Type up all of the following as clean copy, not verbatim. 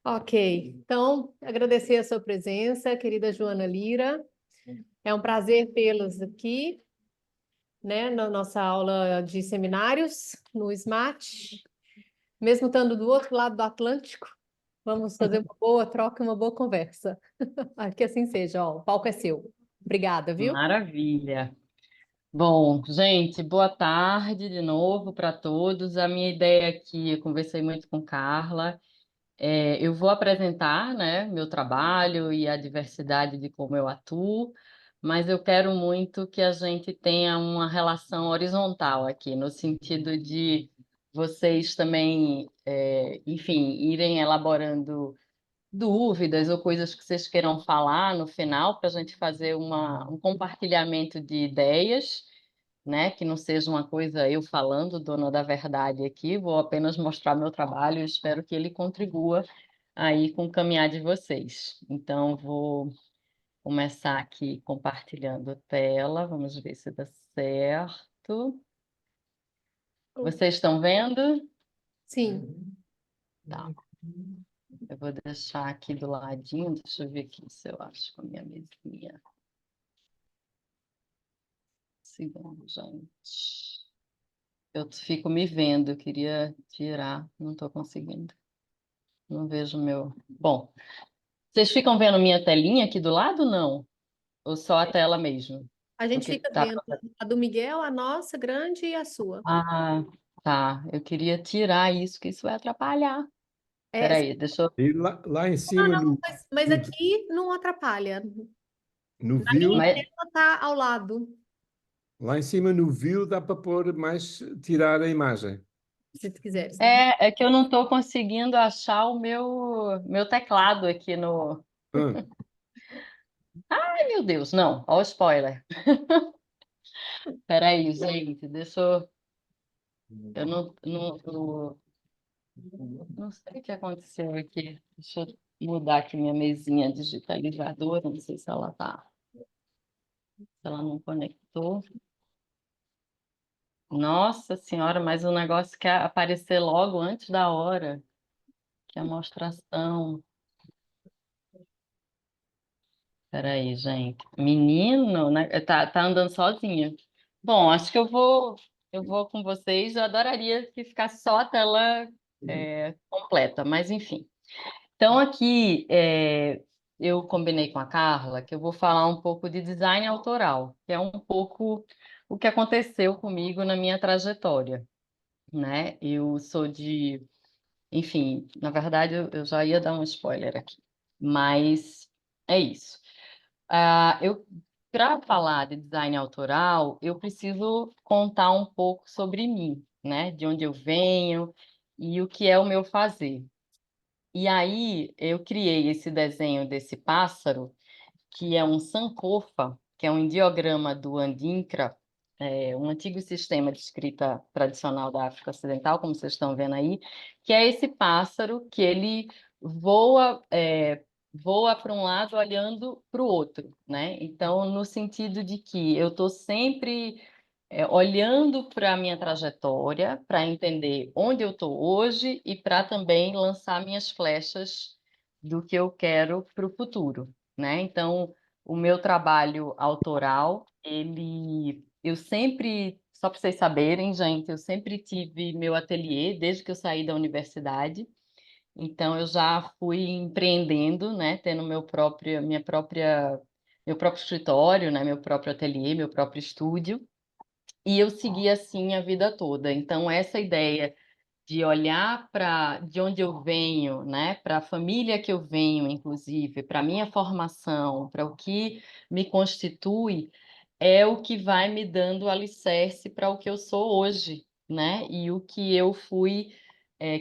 Ok, então agradecer a sua presença, querida Joana Lira. É um prazer tê-los aqui, né, na nossa aula de seminários no SMAT. Mesmo estando do outro lado do Atlântico, vamos fazer uma boa troca, uma boa conversa. Que assim seja, ó, o palco é seu. Obrigada, viu? Maravilha. Bom, gente, boa tarde de novo para todos. A minha ideia aqui, eu conversei muito com Carla. Eu vou apresentar, né, meu trabalho e a diversidade de como eu atuo, mas eu quero muito que a gente tenha uma relação horizontal aqui, no sentido de vocês também, enfim, irem elaborando dúvidas ou coisas que vocês queiram falar no final, para a gente fazer um compartilhamento de ideias, né? Que não seja uma coisa eu falando, dona da verdade aqui, vou apenas mostrar meu trabalho e espero que ele contribua aí com o caminhar de vocês. Então, vou começar aqui compartilhando tela, vamos ver se dá certo. Vocês estão vendo? Sim. Tá. Eu vou deixar aqui do ladinho, deixa eu ver aqui se eu acho com a minha mesinha. Segundo, gente. Eu fico me vendo, eu queria tirar, não estou conseguindo. Não vejo meu. Bom, vocês ficam vendo minha telinha aqui do lado, não? Ou só a tela mesmo? A gente Porque fica tá. vendo a do Miguel, a nossa grande e a sua. Ah, tá. Eu queria tirar isso, que isso vai atrapalhar. É, Peraí, deixa eu. E lá em não, cima, não, mas aqui não atrapalha. no Na minha view, Mas, tela está ao lado, lá em cima no view dá para pôr mais, tirar a imagem. se tu quiseres. é que eu não estou conseguindo achar o meu teclado aqui no. Ah, Ai, meu Deus, não. Ó o spoiler. Peraí, gente, deixa eu. Eu não sei o que aconteceu aqui. Deixa eu mudar aqui minha mesinha digitalizadora. Não sei se ela tá, se ela não conectou. Nossa Senhora, mas o negócio quer aparecer logo antes da hora, que é a mostração. Peraí, gente. Menino, né? Tá andando sozinho. Bom, acho que eu vou com vocês. Eu adoraria que ficasse só a tela completa, mas enfim. Então, aqui eu combinei com a Carla que eu vou falar um pouco de design autoral, que é um pouco o que aconteceu comigo na minha trajetória, né? Eu sou de, enfim, na verdade eu já ia dar um spoiler aqui, mas é isso. Eu, para falar de design autoral, eu preciso contar um pouco sobre mim, né? De onde eu venho e o que é o meu fazer. E aí eu criei esse desenho desse pássaro, que é um sankofa, que é um ideograma do Andinkra, um antigo sistema de escrita tradicional da África Ocidental, como vocês estão vendo aí, que é esse pássaro que ele voa, voa para um lado olhando para o outro, né? Então, no sentido de que eu estou sempre olhando para a minha trajetória, para entender onde eu estou hoje e para também lançar minhas flechas do que eu quero para o futuro, né? Então, o meu trabalho autoral, eu sempre, só para vocês saberem, gente, eu sempre tive meu ateliê desde que eu saí da universidade. Então, eu já fui empreendendo, né? Tendo meu próprio escritório, né? Meu próprio ateliê, meu próprio estúdio. E eu segui assim a vida toda. Então, essa ideia de olhar para de onde eu venho, né, para a família que eu venho, inclusive, para a minha formação, para o que me constitui, é o que vai me dando alicerce para o que eu sou hoje, né? E o que eu fui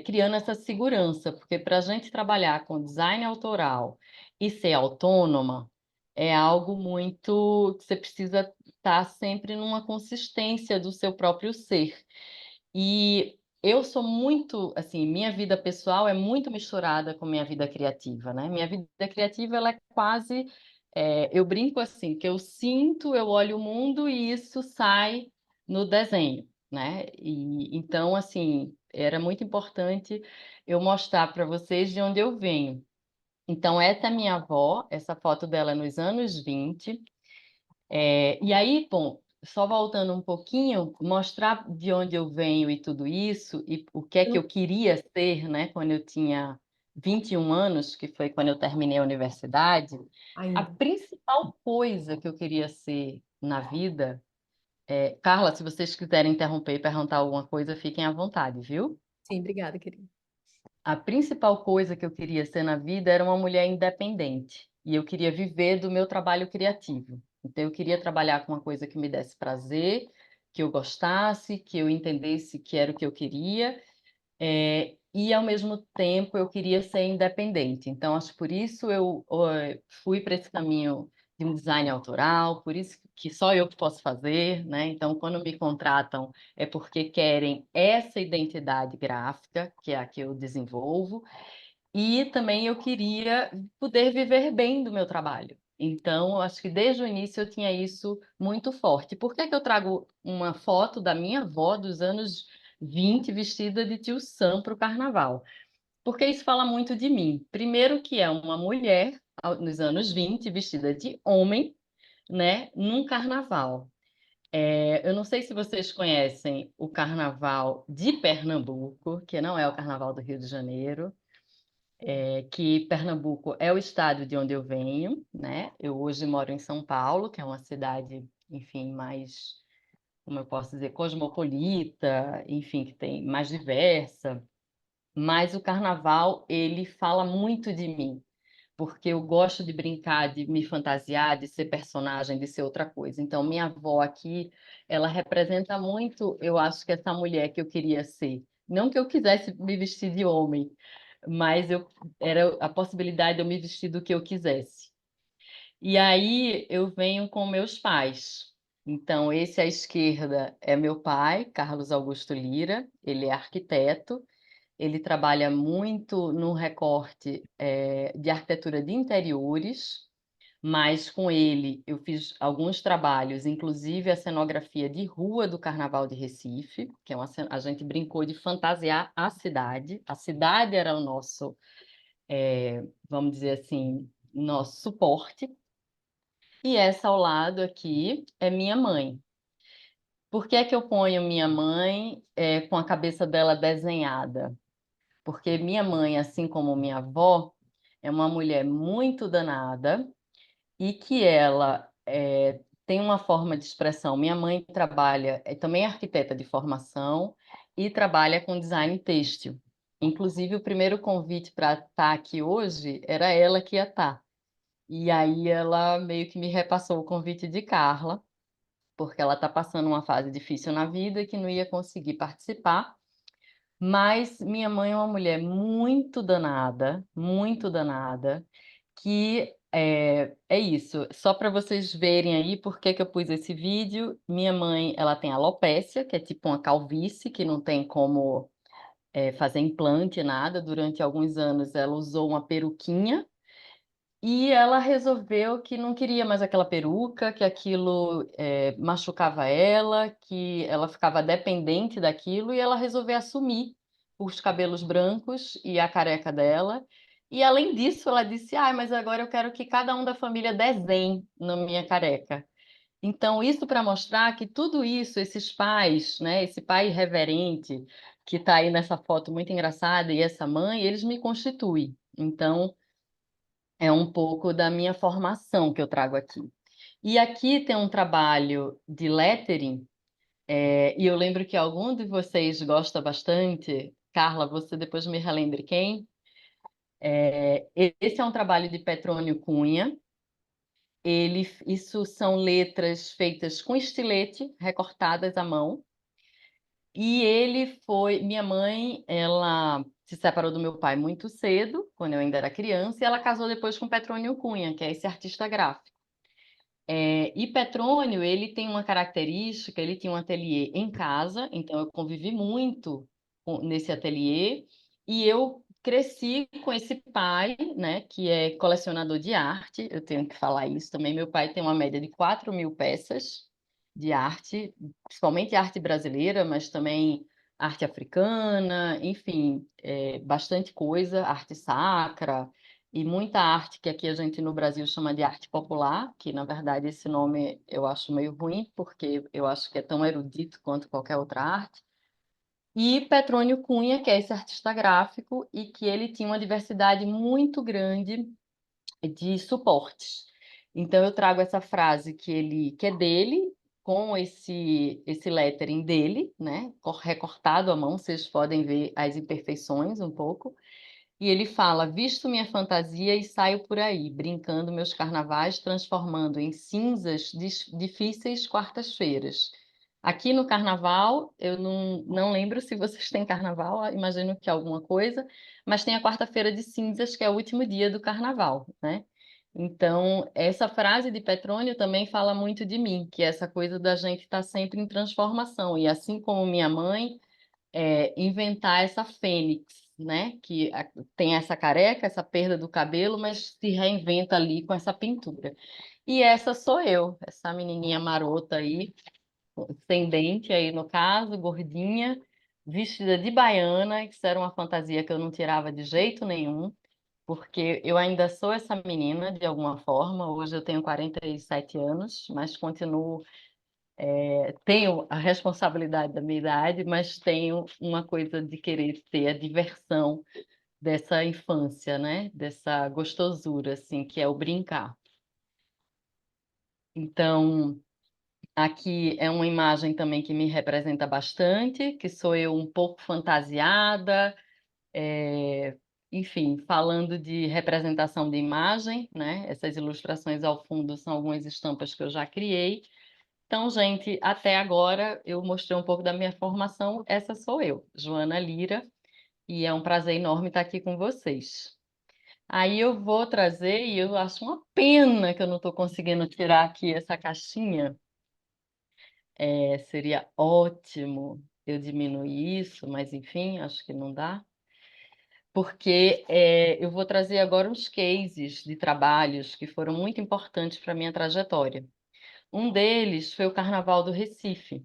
criando essa segurança, porque para a gente trabalhar com design autoral e ser autônoma é algo muito que você precisa estar sempre numa consistência do seu próprio ser. E eu sou muito, assim, minha vida pessoal é muito misturada com minha vida criativa, né? Minha vida criativa, ela é quase, eu brinco assim, que eu sinto, eu olho o mundo e isso sai no desenho, né? E então, assim, era muito importante eu mostrar para vocês de onde eu venho. Então, essa é minha avó, essa foto dela é nos anos 20. E aí, bom, só voltando um pouquinho, mostrar de onde eu venho e tudo isso, e o que é que eu queria ser, né, quando eu tinha 21 anos, que foi quando eu terminei a universidade. A Ainda. principal coisa que eu queria ser na vida, Carla, se vocês quiserem interromper e perguntar alguma coisa, fiquem à vontade, viu? Sim, obrigada, querida. A principal coisa que eu queria ser na vida era uma mulher independente. E eu queria viver do meu trabalho criativo. Então, eu queria trabalhar com uma coisa que me desse prazer, que eu gostasse, que eu entendesse que era o que eu queria. E, ao mesmo tempo, eu queria ser independente. Então, acho que por isso eu fui para esse caminho de um design autoral, por isso que só eu que posso fazer, né? Então, quando me contratam, é porque querem essa identidade gráfica, que é a que eu desenvolvo, e também eu queria poder viver bem do meu trabalho. Então, eu acho que desde o início eu tinha isso muito forte. Por que que eu trago uma foto da minha avó dos anos 20 vestida de tio Sam para o carnaval? Porque isso fala muito de mim. Primeiro que é uma mulher nos anos 20 vestida de homem, né, num carnaval. Eu não sei se vocês conhecem o carnaval de Pernambuco, que não é o carnaval do Rio de Janeiro, que Pernambuco é o estado de onde eu venho, né? Eu hoje moro em São Paulo, que é uma cidade, enfim, mais, como eu posso dizer, cosmopolita, enfim, que tem mais diversa. Mas o carnaval, ele fala muito de mim, porque eu gosto de brincar, de me fantasiar, de ser personagem, de ser outra coisa. Então, minha avó aqui, ela representa muito, eu acho que essa mulher que eu queria ser. Não que eu quisesse me vestir de homem, mas era a possibilidade de eu me vestir do que eu quisesse. E aí eu venho com meus pais. Então, esse à esquerda é meu pai, Carlos Augusto Lira, ele é arquiteto, ele trabalha muito no recorte de arquitetura de interiores, mas com ele eu fiz alguns trabalhos, inclusive a cenografia de rua do Carnaval de Recife, que é a gente brincou de fantasiar a cidade. A cidade era o nosso, vamos dizer assim, nosso suporte. E essa ao lado aqui é minha mãe. Por que é que eu ponho minha mãe com a cabeça dela desenhada? Porque minha mãe, assim como minha avó, é uma mulher muito danada e que ela tem uma forma de expressão. Minha mãe trabalha, é também arquiteta de formação e trabalha com design têxtil. Inclusive, o primeiro convite para estar aqui hoje era ela que ia estar. E aí ela meio que me repassou o convite de Carla, porque ela está passando uma fase difícil na vida e que não ia conseguir participar. Mas minha mãe é uma mulher muito danada, que é isso. Só para vocês verem aí por que que eu pus esse vídeo. Minha mãe, ela tem alopécia, que é tipo uma calvície, que não tem como fazer implante, nada. Durante alguns anos ela usou uma peruquinha, e ela resolveu que não queria mais aquela peruca, que aquilo machucava ela, que ela ficava dependente daquilo, e ela resolveu assumir os cabelos brancos e a careca dela. E além disso, ela disse: "Ah, mas agora eu quero que cada um da família desenhe na minha careca." Então, isso para mostrar que tudo isso, esses pais, né, esse pai reverente que está aí nessa foto muito engraçada e essa mãe, eles me constituem. Então, é um pouco da minha formação que eu trago aqui. E aqui tem um trabalho de lettering, e eu lembro que algum de vocês gosta bastante. Carla, você depois me relembre quem. Esse é um trabalho de Petrônio Cunha. Isso são letras feitas com estilete, recortadas à mão. E minha mãe, ela se separou do meu pai muito cedo, quando eu ainda era criança, e ela casou depois com Petrônio Cunha, que é esse artista gráfico. E Petrônio, ele tem uma característica, ele tinha um ateliê em casa, então eu convivi muito nesse ateliê, e eu cresci com esse pai, né, que é colecionador de arte, eu tenho que falar isso também. Meu pai tem uma média de 4.000 peças de arte, principalmente arte brasileira, mas também arte africana, enfim, bastante coisa, arte sacra e muita arte que aqui a gente no Brasil chama de arte popular, que na verdade esse nome eu acho meio ruim, porque eu acho que é tão erudito quanto qualquer outra arte. E Petrônio Cunha, que é esse artista gráfico, e que ele tinha uma diversidade muito grande de suportes. Então eu trago essa frase que é dele, com esse lettering dele, né, recortado à mão, vocês podem ver as imperfeições um pouco. E ele fala: visto minha fantasia e saio por aí, brincando meus carnavais, transformando em cinzas difíceis quartas-feiras. Aqui no carnaval, eu não lembro se vocês têm carnaval, imagino que alguma coisa, mas tem a quarta-feira de cinzas, que é o último dia do carnaval, né? Então, essa frase de Petrônio também fala muito de mim, que é essa coisa da gente estar sempre em transformação. E assim como minha mãe, inventar essa fênix, né? Que tem essa careca, essa perda do cabelo, mas se reinventa ali com essa pintura. E essa sou eu, essa menininha marota aí, sem dente aí no caso, gordinha, vestida de baiana, que isso era uma fantasia que eu não tirava de jeito nenhum, porque eu ainda sou essa menina de alguma forma. Hoje eu tenho 47 anos, mas continuo, tenho a responsabilidade da minha idade, mas tenho uma coisa de querer ter a diversão dessa infância, né? Dessa gostosura, assim, que é o brincar. Então, aqui é uma imagem também que me representa bastante, que sou eu um pouco fantasiada, é, enfim, falando de representação de imagem, né? Essas ilustrações ao fundo são algumas estampas que eu já criei. Então, gente, até agora eu mostrei um pouco da minha formação. Essa sou eu, Joana Lira, e é um prazer enorme estar aqui com vocês. Aí eu vou trazer, e eu acho uma pena que eu não estou conseguindo tirar aqui essa caixinha. Seria ótimo eu diminuir isso, mas enfim, acho que não dá. Porque eu vou trazer agora uns cases de trabalhos que foram muito importantes para a minha trajetória. Um deles foi o Carnaval do Recife.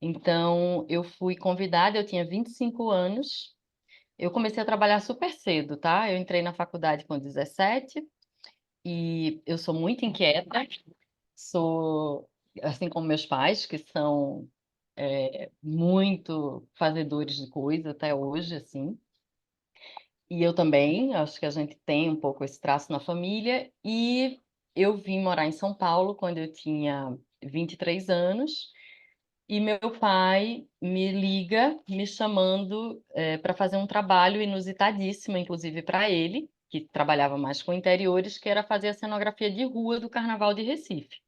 Então, eu fui convidada, eu tinha 25 anos, eu comecei a trabalhar super cedo, tá? Eu entrei na faculdade com 17 e eu sou muito inquieta, sou, assim como meus pais, que são muito fazedores de coisa até hoje, assim. E eu também, acho que a gente tem um pouco esse traço na família. E eu vim morar em São Paulo quando eu tinha 23 anos. E meu pai me liga, me chamando para fazer um trabalho inusitadíssimo, inclusive para ele, que trabalhava mais com interiores, que era fazer a cenografia de rua do Carnaval de Recife.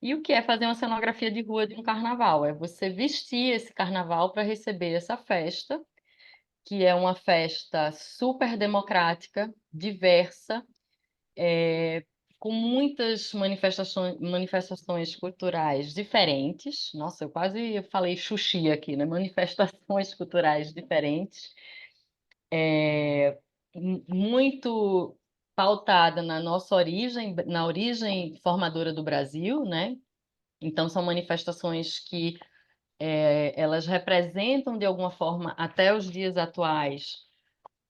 E o que é fazer uma cenografia de rua de um carnaval? É você vestir esse carnaval para receber essa festa, que é uma festa super democrática, diversa, com muitas manifestações culturais diferentes. Nossa, eu quase falei Xuxi aqui, né? Manifestações culturais diferentes, muito pautada na nossa origem, na origem formadora do Brasil, né? Então, são manifestações que elas representam, de alguma forma, até os dias atuais,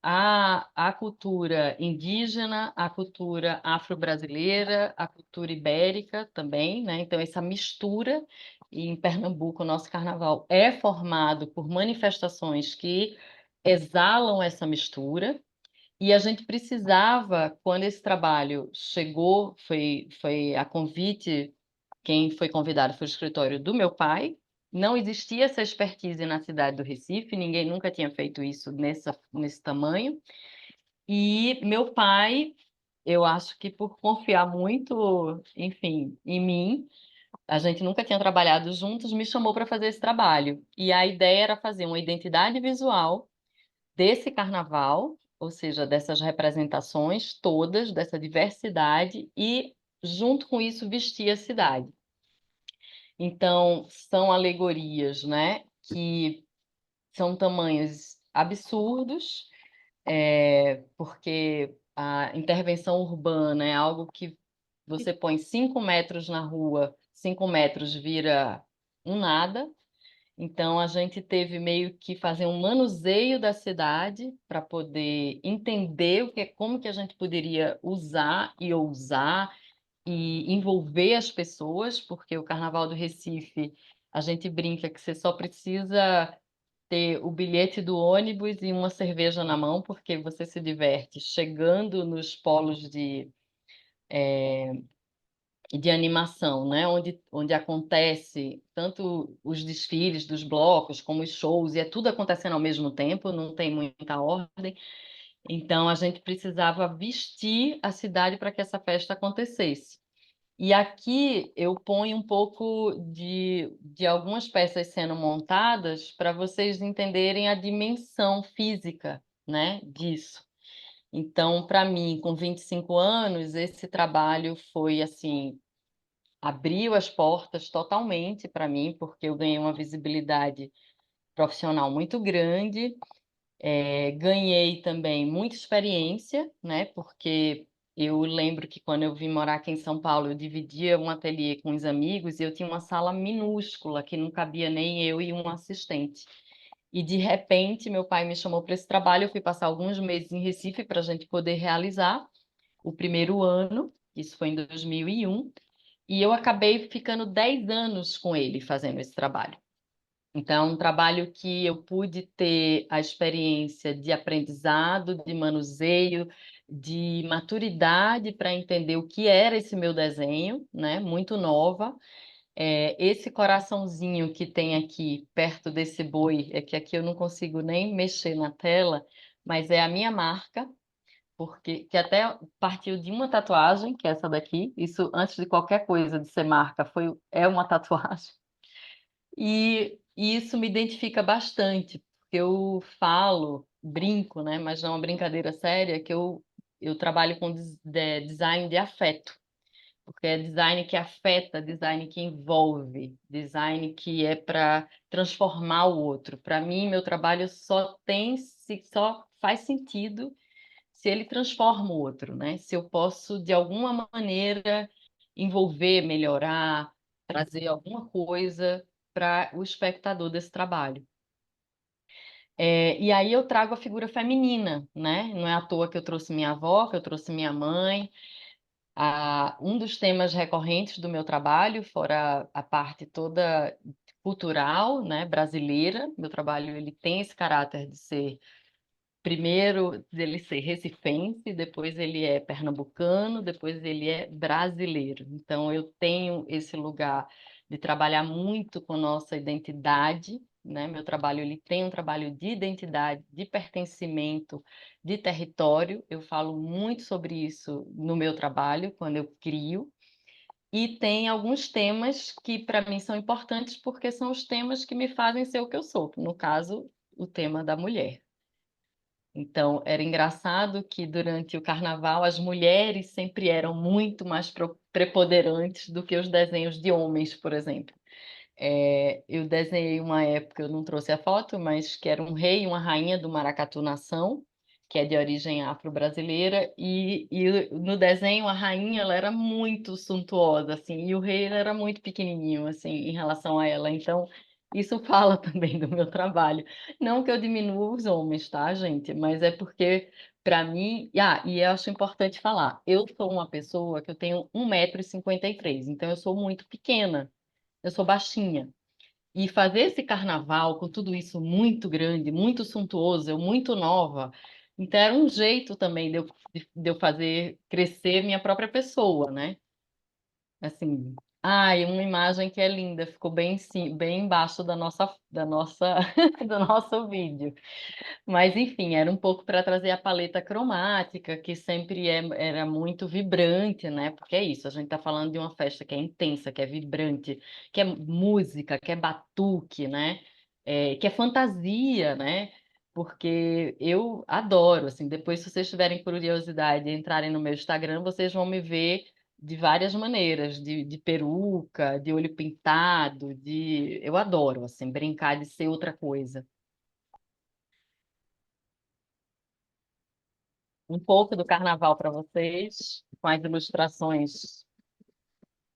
a cultura indígena, a cultura afro-brasileira, a cultura ibérica também, né? Então, essa mistura, e em Pernambuco, o nosso carnaval é formado por manifestações que exalam essa mistura, e a gente precisava, quando esse trabalho chegou, foi a convite, quem foi convidado foi o escritório do meu pai. Não existia essa expertise na cidade do Recife, ninguém nunca tinha feito isso nesse tamanho. E meu pai, eu acho que por confiar muito, enfim, em mim, a gente nunca tinha trabalhado juntos, me chamou para fazer esse trabalho. E a ideia era fazer uma identidade visual desse carnaval, ou seja, dessas representações todas, dessa diversidade, e junto com isso vestir a cidade. Então, são alegorias, né, que são tamanhos absurdos, porque a intervenção urbana é algo que você põe 5 metros na rua, 5 metros vira um nada. Então, a gente teve meio que fazer um manuseio da cidade para poder entender como que a gente poderia usar e ousar e envolver as pessoas, porque o Carnaval do Recife, a gente brinca que você só precisa ter o bilhete do ônibus e uma cerveja na mão, porque você se diverte chegando nos polos de animação, né? Onde acontece tanto os desfiles dos blocos como os shows, e é tudo acontecendo ao mesmo tempo, não tem muita ordem. Então, a gente precisava vestir a cidade para que essa festa acontecesse. E aqui eu ponho um pouco de algumas peças sendo montadas para vocês entenderem a dimensão física, né, disso. Então, para mim, com 25 anos, esse trabalho foi assim, abriu as portas totalmente para mim, porque eu ganhei uma visibilidade profissional muito grande. Ganhei também muita experiência, né? Porque eu lembro que quando eu vim morar aqui em São Paulo, eu dividia um ateliê com os amigos e eu tinha uma sala minúscula que não cabia nem eu e um assistente. E de repente, meu pai me chamou para esse trabalho. Eu fui passar alguns meses em Recife para a gente poder realizar o primeiro ano. Isso foi em 2001. E eu acabei ficando 10 anos com ele fazendo esse trabalho. Então, um trabalho que eu pude ter a experiência de aprendizado, de manuseio, de maturidade para entender o que era esse meu desenho, né? Muito nova. Esse coraçãozinho que tem aqui perto desse boi, é que aqui eu não consigo nem mexer na tela, mas é a minha marca, porque que até partiu de uma tatuagem, que é essa daqui. Isso antes de qualquer coisa de ser marca, é uma tatuagem. E isso me identifica bastante, porque eu falo, brinco, né, mas não é uma brincadeira séria, que eu trabalho com design de afeto, porque é design que afeta, design que envolve, design que é para transformar o outro. Para mim, meu trabalho só faz sentido se ele transforma o outro, né? Se eu posso, de alguma maneira, envolver, melhorar, trazer alguma coisa para o espectador desse trabalho. E aí eu trago a figura feminina, né? Não é à toa que eu trouxe minha avó, que eu trouxe minha mãe. Um dos temas recorrentes do meu trabalho, fora a parte toda cultural, né, brasileira, meu trabalho ele tem esse caráter de ser primeiro ele ser recifense, depois ele é pernambucano, depois ele é brasileiro. Então eu tenho esse lugar de trabalhar muito com nossa identidade, né? Meu trabalho ele tem um trabalho de identidade, de pertencimento, de território. Eu falo muito sobre isso no meu trabalho quando eu crio. E tem alguns temas que para mim são importantes porque são os temas que me fazem ser o que eu sou. No caso, o tema da mulher. Então, era engraçado que durante o carnaval as mulheres sempre eram muito mais preponderantes do que os desenhos de homens, por exemplo. Eu desenhei uma época, eu não trouxe a foto, mas que era um rei e uma rainha do Maracatu Nação, que é de origem afro-brasileira, e no desenho a rainha ela era muito suntuosa, assim, e o rei ele era muito pequenininho, assim, em relação a ela. Então, isso fala também do meu trabalho. Não que eu diminua os homens, tá, gente? Mas é porque, para mim, e eu acho importante falar, eu sou uma pessoa que eu tenho 1,53 m, então eu sou muito pequena. Eu sou baixinha. E fazer esse carnaval com tudo isso muito grande, muito suntuoso, eu muito nova, então era um jeito também de eu fazer crescer minha própria pessoa, né? Assim, uma imagem que é linda, ficou bem, bem embaixo do nosso vídeo. Mas, enfim, era um pouco para trazer a paleta cromática, que sempre era muito vibrante, né? Porque é isso, a gente está falando de uma festa que é intensa, que é vibrante, que é música, que é batuque, né? Que é fantasia, né? Porque eu adoro, assim, depois, se vocês tiverem curiosidade e entrarem no meu Instagram, vocês vão me ver de várias maneiras, de peruca, de olho pintado, Eu adoro, assim, brincar de ser outra coisa. Um pouco do carnaval para vocês, com as ilustrações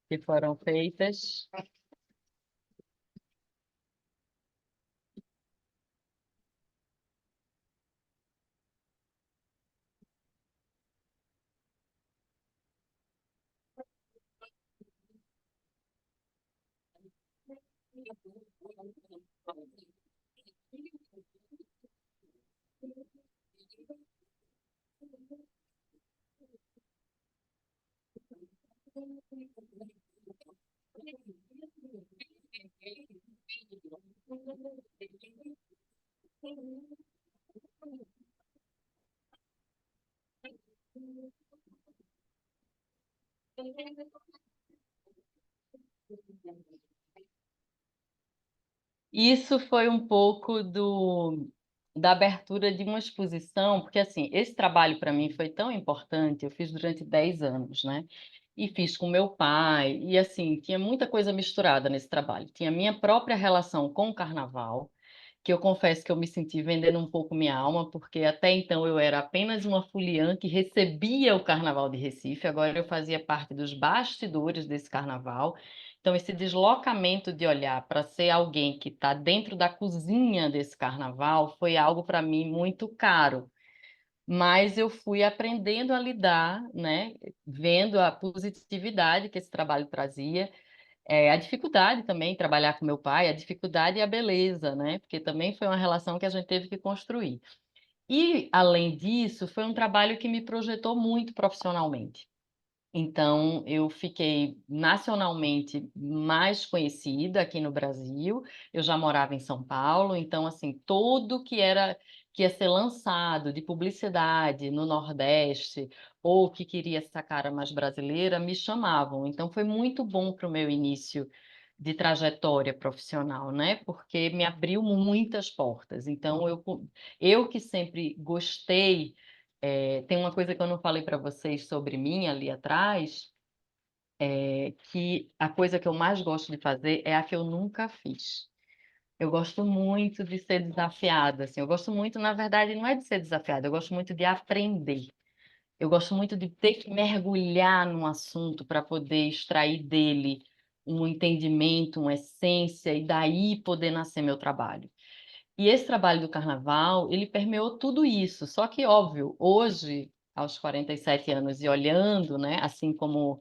que foram feitas. Isso foi um pouco da abertura de uma exposição, porque assim, esse trabalho para mim foi tão importante, eu fiz durante 10 anos, né? E fiz com meu pai, e assim, tinha muita coisa misturada nesse trabalho. Tinha a minha própria relação com o carnaval, que eu confesso que eu me senti vendendo um pouco minha alma, porque até então eu era apenas uma foliã que recebia o Carnaval de Recife, agora eu fazia parte dos bastidores desse carnaval. Então, esse deslocamento de olhar para ser alguém que está dentro da cozinha desse carnaval foi algo para mim muito caro. Mas eu fui aprendendo a lidar, né? Vendo a positividade que esse trabalho trazia, a dificuldade também, trabalhar com meu pai, a dificuldade e a beleza, né? Porque também foi uma relação que a gente teve que construir. E, além disso, foi um trabalho que me projetou muito profissionalmente. Então, eu fiquei nacionalmente mais conhecida aqui no Brasil. Eu já morava em São Paulo, então, assim, tudo que ia ser lançado de publicidade no Nordeste ou que queria essa cara mais brasileira, me chamavam. Então, foi muito bom para o meu início de trajetória profissional, né? Porque me abriu muitas portas. Então, eu que sempre gostei tem uma coisa que eu não falei para vocês sobre mim ali atrás, que a coisa que eu mais gosto de fazer é a que eu nunca fiz. Eu gosto muito de ser desafiada, assim. Eu gosto muito, na verdade, não é de ser desafiada, eu gosto muito de aprender. Eu gosto muito de ter que mergulhar num assunto para poder extrair dele um entendimento, uma essência, e daí poder nascer meu trabalho. E esse trabalho do carnaval, ele permeou tudo isso. Só que, óbvio, hoje, aos 47 anos, e olhando, né, assim como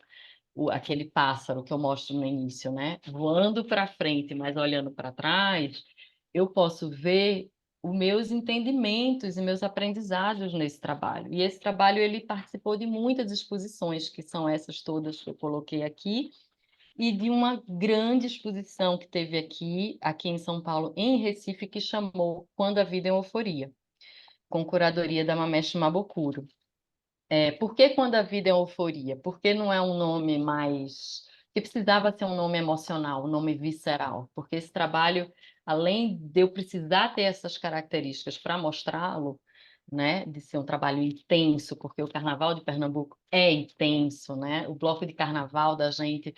aquele pássaro que eu mostro no início, né, voando para frente, mas olhando para trás, eu posso ver os meus entendimentos e meus aprendizados nesse trabalho. E esse trabalho, ele participou de muitas exposições, que são essas todas que eu coloquei aqui, e de uma grande exposição que teve aqui em São Paulo, em Recife, que chamou Quando a Vida é Euforia, com curadoria da Mameshi Mabokuro. Por que Quando a Vida é Euforia? Porque não é um nome mais... que precisava ser um nome emocional, um nome visceral, porque esse trabalho, além de eu precisar ter essas características para mostrá-lo, né, de ser um trabalho intenso, porque o Carnaval de Pernambuco é intenso, né? O bloco de carnaval da gente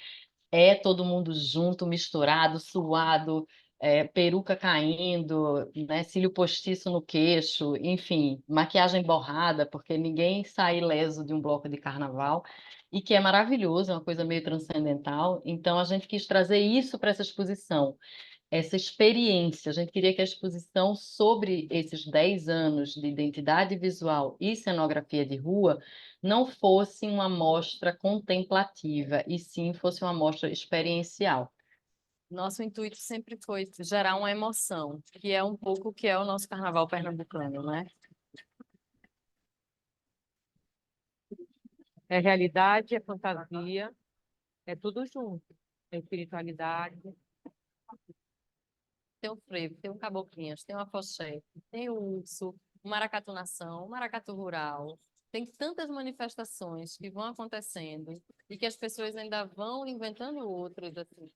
é todo mundo junto, misturado, suado, peruca caindo, né, cílio postiço no queixo, enfim, maquiagem borrada, porque ninguém sai ileso de um bloco de carnaval, e que é maravilhoso, é uma coisa meio transcendental. Então, a gente quis trazer isso para essa exposição, essa experiência. A gente queria que a exposição sobre esses 10 anos de identidade visual e cenografia de rua não fosse uma mostra contemplativa, e sim fosse uma mostra experiencial. Nosso intuito sempre foi gerar uma emoção, que é um pouco o que é o nosso carnaval pernambucano, né? É realidade, é fantasia, é tudo junto. É espiritualidade. Tem o frevo, tem o caboclinhas, tem o afoxé, tem o urso, o maracatu nação, o maracatu rural. Tem tantas manifestações que vão acontecendo e que as pessoas ainda vão inventando outras, assim.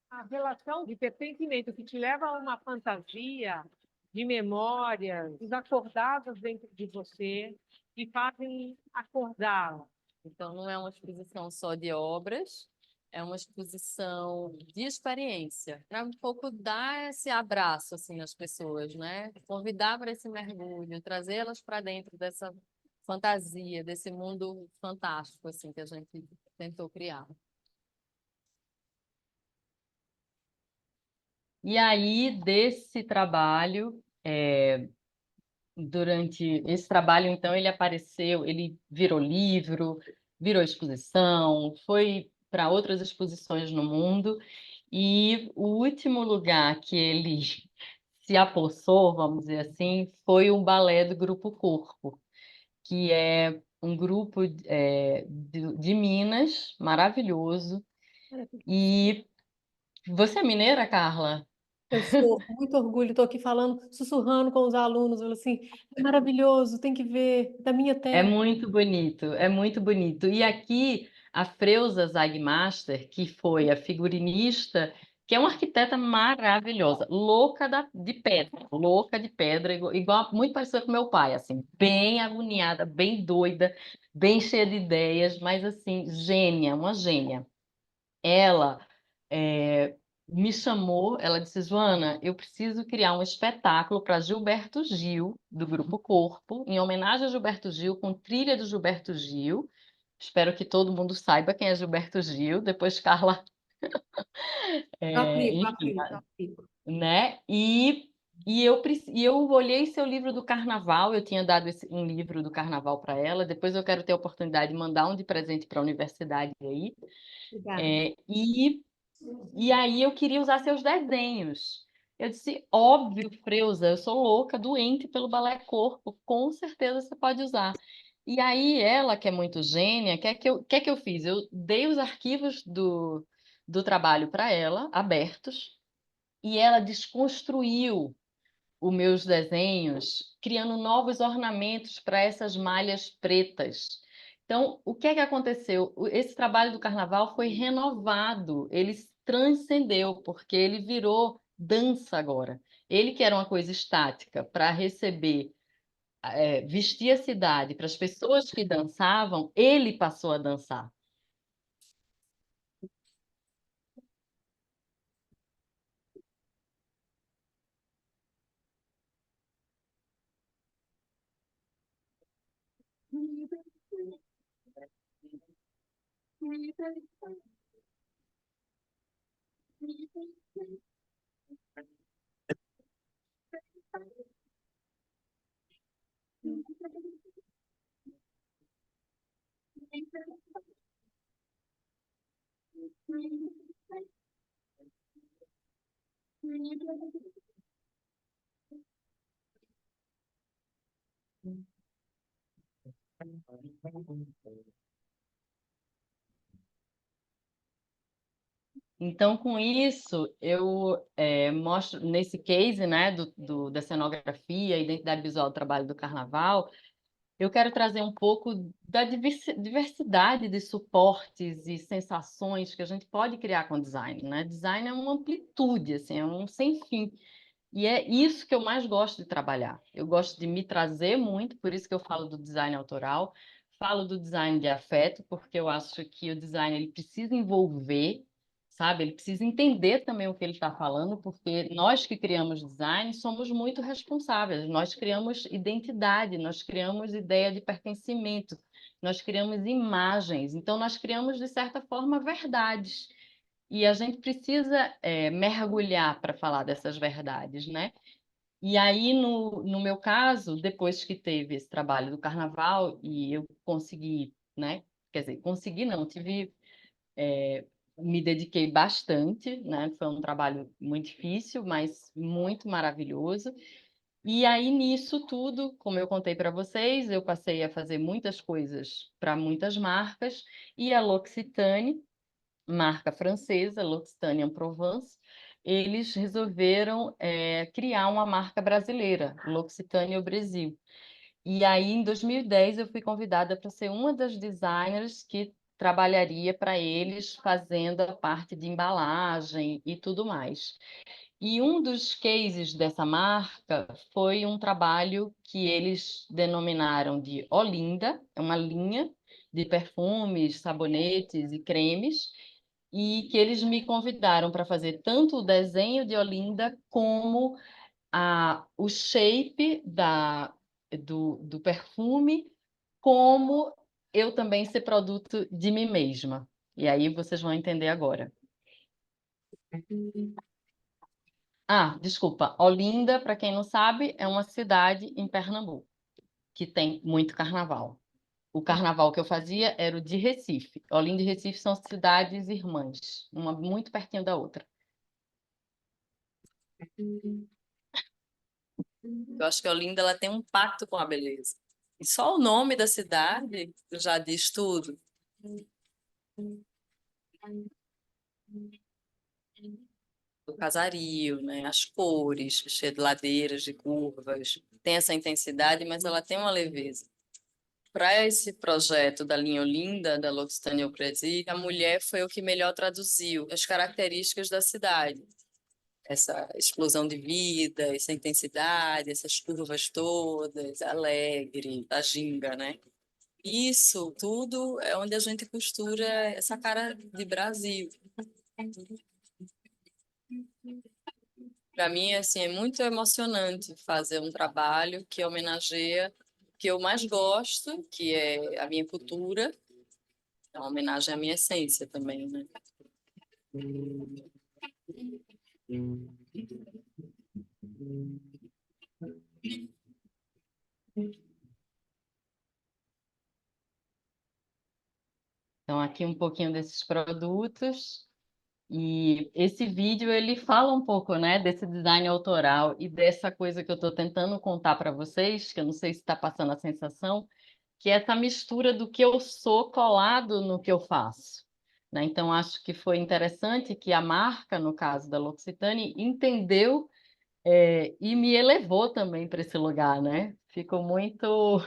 A relação de pertencimento que te leva a uma fantasia de memórias desacordadas dentro de você e fazem acordá-la. Então, não é uma exposição só de obras, é uma exposição de experiência, para um pouco dar esse abraço assim nas pessoas, né? Convidar para esse mergulho, trazê-las para dentro dessa fantasia, desse mundo fantástico assim que a gente tentou criar. E aí, desse trabalho, durante esse trabalho, então, ele apareceu, ele virou livro, virou exposição, foi para outras exposições no mundo, E o último lugar que ele se apossou, vamos dizer assim, foi um balé do Grupo Corpo, que é um grupo de Minas, maravilhoso. E você é mineira, Carla? Eu sou com muito orgulho, estou aqui falando, sussurrando com os alunos, falando assim, é maravilhoso, tem que ver, da minha É terra. muito bonito, é muito bonito. E aqui a Freuza Zagmaster, que foi a figurinista, que é uma arquiteta maravilhosa, louca de pedra, igual, muito parecida com meu pai, assim, bem agoniada, bem doida, bem cheia de ideias, mas assim, gênia, uma gênia. Ela me chamou, ela disse, Joana, eu preciso criar um espetáculo para Gilberto Gil, do Grupo Corpo, em homenagem a Gilberto Gil, com trilha do Gilberto Gil. Espero que todo mundo saiba quem é Gilberto Gil. Depois, Carla, enfim, Eu aplico. né? E eu olhei seu livro do Carnaval, eu tinha dado um livro do Carnaval para ela. Depois eu quero ter a oportunidade de mandar um de presente para a universidade aí. Obrigada. É, e aí eu queria usar seus desenhos. Eu disse, óbvio, Freuza, eu sou louca, doente pelo balé corpo, com certeza você pode usar. E aí ela, que é muito gênia, quer que eu fiz? Eu dei os arquivos do trabalho para ela, abertos, e ela desconstruiu os meus desenhos, criando novos ornamentos para essas malhas pretas. Então, o que é que aconteceu? Esse trabalho do carnaval foi renovado, ele transcendeu, porque ele virou dança agora. Ele que era uma coisa estática para receber, vestir a cidade para as pessoas que dançavam, ele passou a dançar. Então, com isso, eu mostro nesse case, né, da cenografia, identidade visual do trabalho do carnaval, eu quero trazer um pouco da diversidade de suportes e sensações que a gente pode criar com design, né? Design é uma amplitude, assim, é um sem fim. E é isso que eu mais gosto de trabalhar. Eu gosto de me trazer muito, por isso que eu falo do design autoral, falo do design de afeto, porque eu acho que o design ele precisa envolver, sabe? Ele precisa entender também o que ele está falando, porque nós que criamos design somos muito responsáveis. Nós criamos identidade, nós criamos ideia de pertencimento, nós criamos imagens. Então, nós criamos, de certa forma, verdades. E a gente precisa mergulhar para falar dessas verdades, né? E aí, no meu caso, depois que teve esse trabalho do carnaval, e eu consegui, né? Quer dizer, consegui não, me dediquei bastante, né? Foi um trabalho muito difícil, mas muito maravilhoso. E aí, nisso tudo, como eu contei para vocês, eu passei a fazer muitas coisas para muitas marcas, e a L'Occitane, marca francesa, L'Occitane en Provence, eles resolveram criar uma marca brasileira, L'Occitane au Brasil. E aí, em 2010, eu fui convidada para ser uma das designers que trabalharia para eles, fazendo a parte de embalagem e tudo mais. E um dos cases dessa marca foi um trabalho que eles denominaram de Olinda, é uma linha de perfumes, sabonetes e cremes, e que eles me convidaram para fazer tanto o desenho de Olinda como o shape do perfume, como eu também ser produto de mim mesma. E aí vocês vão entender agora. Ah, desculpa. Olinda, para quem não sabe, é uma cidade em Pernambuco que tem muito carnaval. O carnaval que eu fazia era o de Recife. Olinda e Recife são cidades irmãs, uma muito pertinho da outra. Eu acho que Olinda ela tem um pacto com a beleza. E só o nome da cidade já diz tudo. O casario, né? As cores, cheia de ladeiras, de curvas. Tem essa intensidade, mas ela tem uma leveza. Para esse projeto da linha Olinda, da L'Occitânia au Brésil, a mulher foi o que melhor traduziu as características da cidade. Essa explosão de vida, essa intensidade, essas curvas todas, alegre, a ginga, né? Isso tudo é onde a gente costura essa cara de Brasil. Para mim, assim, é muito emocionante fazer um trabalho que homenageia o que eu mais gosto, que é a minha cultura, é uma homenagem à minha essência também, né? Então, aqui um pouquinho desses produtos. E esse vídeo, ele fala um pouco, né, desse design autoral e dessa coisa que eu estou tentando contar para vocês, que eu não sei se está passando a sensação, que é essa mistura do que eu sou colado no que eu faço, né? Então, acho que foi interessante que a marca, no caso da L'Occitane, entendeu, e me elevou também para esse lugar, né? Fico muito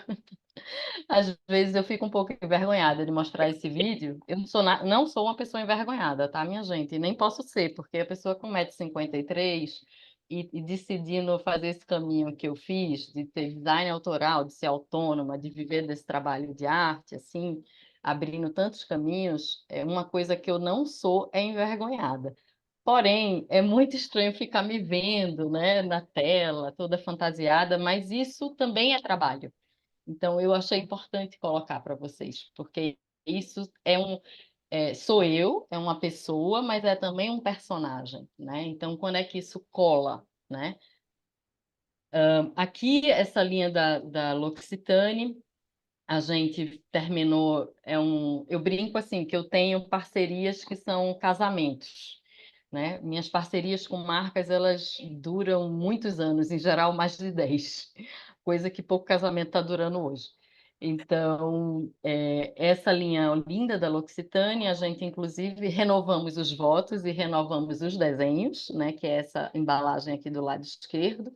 às vezes eu fico um pouco envergonhada de mostrar esse vídeo. Eu não sou uma pessoa envergonhada, tá, minha gente? E nem posso ser, porque a pessoa com 1,53 m e decidindo fazer esse caminho que eu fiz, de ter design autoral, de ser autônoma, de viver desse trabalho de arte, assim, abrindo tantos caminhos, é uma coisa que eu não sou é envergonhada. Porém, é muito estranho ficar me vendo, né, na tela, toda fantasiada, mas isso também é trabalho. Então, eu achei importante colocar para vocês, porque isso sou eu, é uma pessoa, mas é também um personagem, né? Então, quando é que isso cola, né? Aqui, essa linha da L'Occitane, a gente terminou, eu brinco assim, que eu tenho parcerias que são casamentos, né? Minhas parcerias com marcas, elas duram muitos anos, em geral mais de 10, coisa que pouco casamento está durando hoje. Então, essa linha linda da L'Occitane, a gente inclusive renovamos os votos e renovamos os desenhos, né? Que é essa embalagem aqui do lado esquerdo.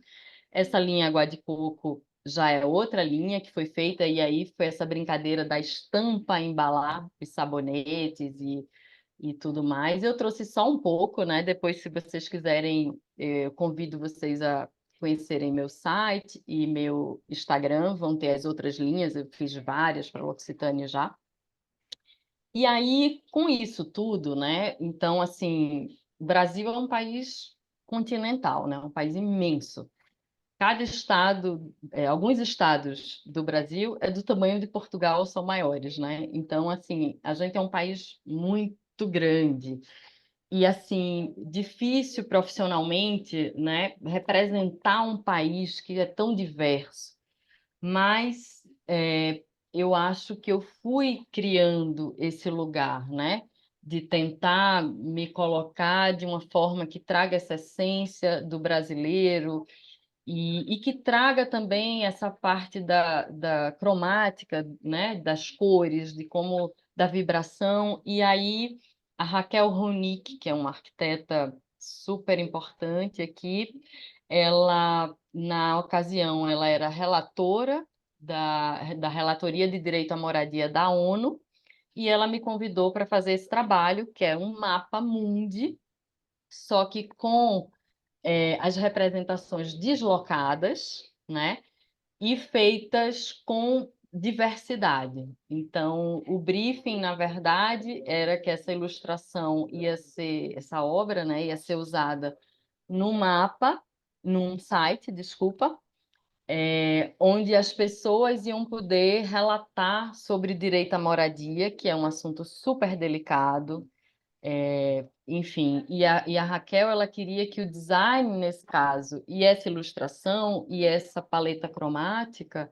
Essa linha Água de Coco já é outra linha que foi feita, e aí foi essa brincadeira da estampa embalar os sabonetes e tudo mais. Eu trouxe só um pouco, né? Depois, se vocês quiserem, eu convido vocês a conhecerem meu site e meu Instagram, vão ter as outras linhas, eu fiz várias para o L'Occitane já. E aí, com isso tudo, né? Então, assim, o Brasil é um país continental, né? Um país imenso. Cada estado, alguns estados do Brasil é do tamanho de Portugal, são maiores, né? Então, assim, a gente é um país muito grande e, assim, difícil profissionalmente, né? Representar um país que é tão diverso. Mas eu acho que eu fui criando esse lugar, né? De tentar me colocar de uma forma que traga essa essência do brasileiro e que traga também essa parte da cromática, né, das cores, de como da vibração. E aí a Raquel Ronick, que é uma arquiteta super importante aqui, ela na ocasião ela era relatora da Relatoria de Direito à Moradia da ONU, e ela me convidou para fazer esse trabalho, que é um mapa mundi, só que com as representações deslocadas, né? E feitas com diversidade. Então, o briefing, na verdade, era que essa ilustração ia ser, essa obra, né, ia ser usada no mapa, num site, desculpa, onde as pessoas iam poder relatar sobre direito à moradia, que é um assunto super delicado, enfim, e a Raquel, ela queria que o design, nesse caso, e essa ilustração, e essa paleta cromática,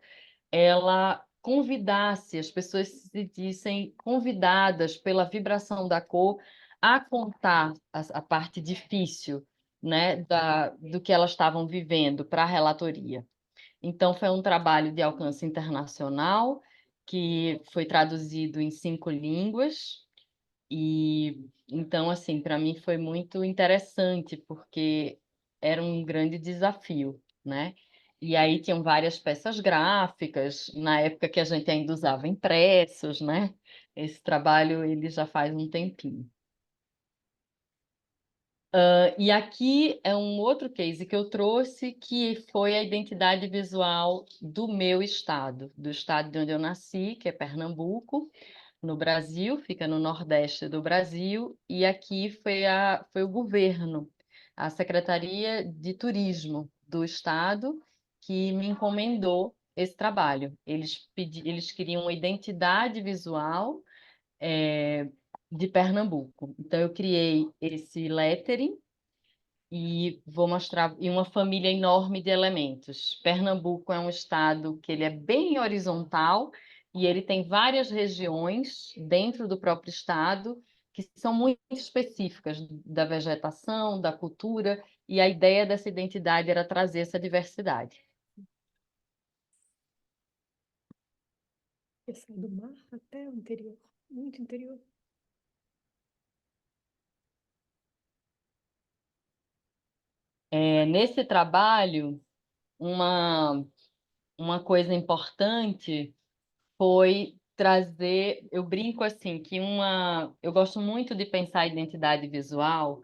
ela convidasse, as pessoas se sentissem convidadas pela vibração da cor a contar a parte difícil né, do que elas estavam vivendo para a relatoria. Então, foi um trabalho de alcance internacional, que foi traduzido em 5 línguas, e então, assim, para mim foi muito interessante, porque era um grande desafio, né? E aí tinham várias peças gráficas, na época que a gente ainda usava impressos, né? Esse trabalho ele já faz um tempinho. E aqui é um outro case que eu trouxe, que foi a identidade visual do meu estado, do estado de onde eu nasci, que é Pernambuco, no Brasil, fica no nordeste do Brasil, e aqui foi o governo, a Secretaria de Turismo do estado, que me encomendou esse trabalho. Eles queriam uma identidade visual, de Pernambuco. Então, eu criei esse lettering, e vou mostrar e uma família enorme de elementos. Pernambuco é um estado que ele é bem horizontal e ele tem várias regiões dentro do próprio estado que são muito específicas da vegetação, da cultura, e a ideia dessa identidade era trazer essa diversidade. Sai do mar até o interior, muito interior. Nesse trabalho, uma, uma coisa importante foi trazer, eu brinco assim, eu gosto muito de pensar a identidade visual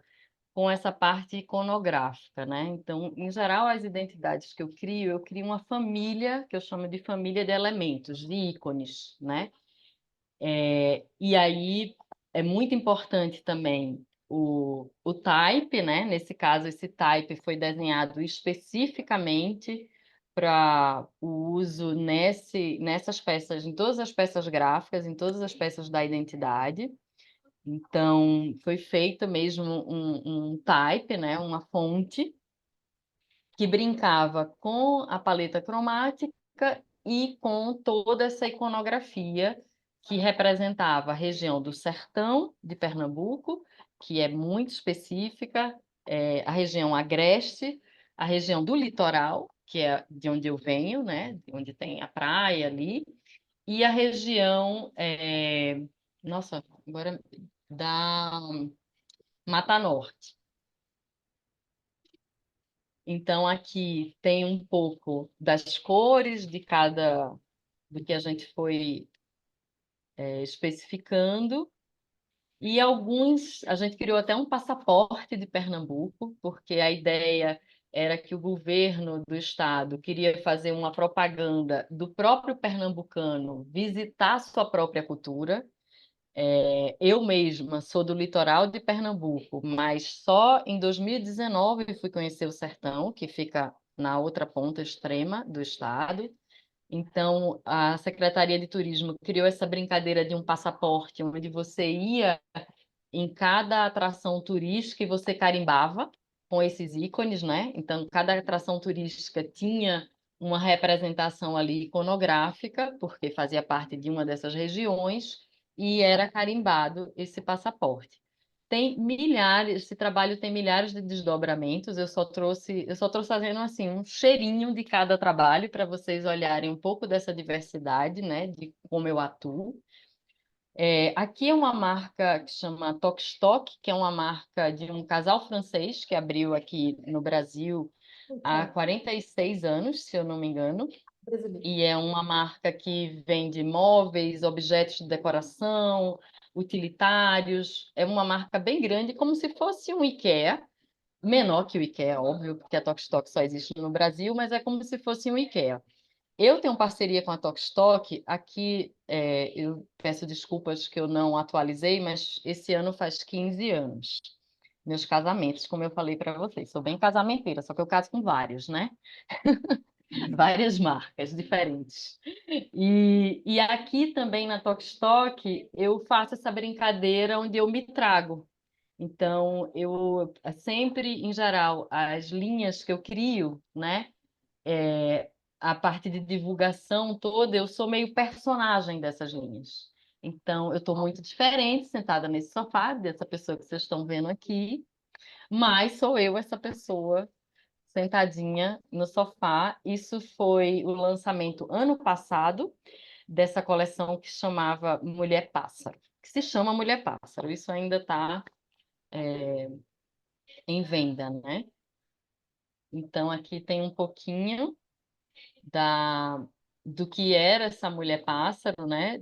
com essa parte iconográfica, né? Então, em geral, as identidades que eu crio uma família, que eu chamo de família de elementos, de ícones, né? E aí é muito importante também o type, né? Nesse caso, esse type foi desenhado especificamente para o uso nessas peças, em todas as peças gráficas, em todas as peças da identidade. Então, foi feito mesmo um type, né? Uma fonte que brincava com a paleta cromática e com toda essa iconografia que representava a região do sertão de Pernambuco, que é muito específica, a região agreste, a região do litoral, que é de onde eu venho, né, de onde tem a praia ali, e a região, nossa, agora da Mata Norte. Então, aqui tem um pouco das cores de cada, do que a gente foi especificando, e a gente criou até um passaporte de Pernambuco, porque a ideia era que o governo do estado queria fazer uma propaganda do próprio pernambucano visitar sua própria cultura. Eu mesma sou do litoral de Pernambuco, mas só em 2019 fui conhecer o Sertão, que fica na outra ponta extrema do estado. Então, a Secretaria de Turismo criou essa brincadeira de um passaporte, onde você ia em cada atração turística e você carimbava com esses ícones, né? Então, cada atração turística tinha uma representação ali iconográfica, porque fazia parte de uma dessas regiões, e era carimbado esse passaporte. Esse trabalho tem milhares de desdobramentos, eu só trouxe fazendo assim um cheirinho de cada trabalho para vocês olharem um pouco dessa diversidade, né, de como eu atuo. Aqui é uma marca que chama Tokstok, que é uma marca de um casal francês que abriu aqui no Brasil há 46 anos, se eu não me engano. Brasileiro. E é uma marca que vende móveis, objetos de decoração, utilitários. É uma marca bem grande, como se fosse um IKEA, menor que o IKEA, óbvio, porque a Tokstok só existe no Brasil, mas é como se fosse um IKEA. Eu tenho parceria com a Tokstok. Aqui, eu peço desculpas que eu não atualizei, mas esse ano faz 15 anos. Meus casamentos, como eu falei para vocês, sou bem casamenteira, só que eu caso com vários, né? Várias marcas diferentes. E aqui também na Tokstok, eu faço essa brincadeira onde eu me trago. Então, eu sempre, em geral, as linhas que eu crio, né? A parte de divulgação toda, eu sou meio personagem dessas linhas. Então, eu estou muito diferente, sentada nesse sofá, dessa pessoa que vocês estão vendo aqui, Mas sou eu essa pessoa sentadinha no sofá. Isso foi o lançamento ano passado dessa coleção que chamava Mulher Pássaro, que se chama Mulher Pássaro. Isso ainda está em venda, né? Então aqui tem um pouquinho da do que era essa Mulher Pássaro, né?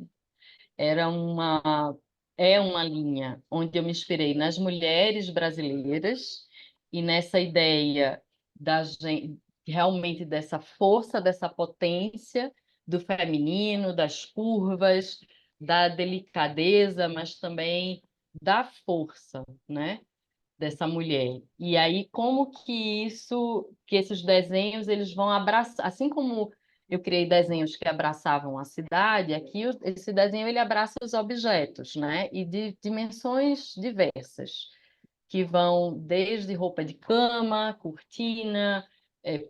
Era uma É uma linha onde eu me inspirei nas mulheres brasileiras e nessa ideia da gente, realmente dessa força, dessa potência do feminino, das curvas, da delicadeza, mas também da força, né? Dessa mulher. E aí, como que esses desenhos, eles vão abraçar, assim como eu criei desenhos que abraçavam a cidade, aqui esse desenho ele abraça os objetos, né? E de dimensões diversas, que vão desde roupa de cama, cortina,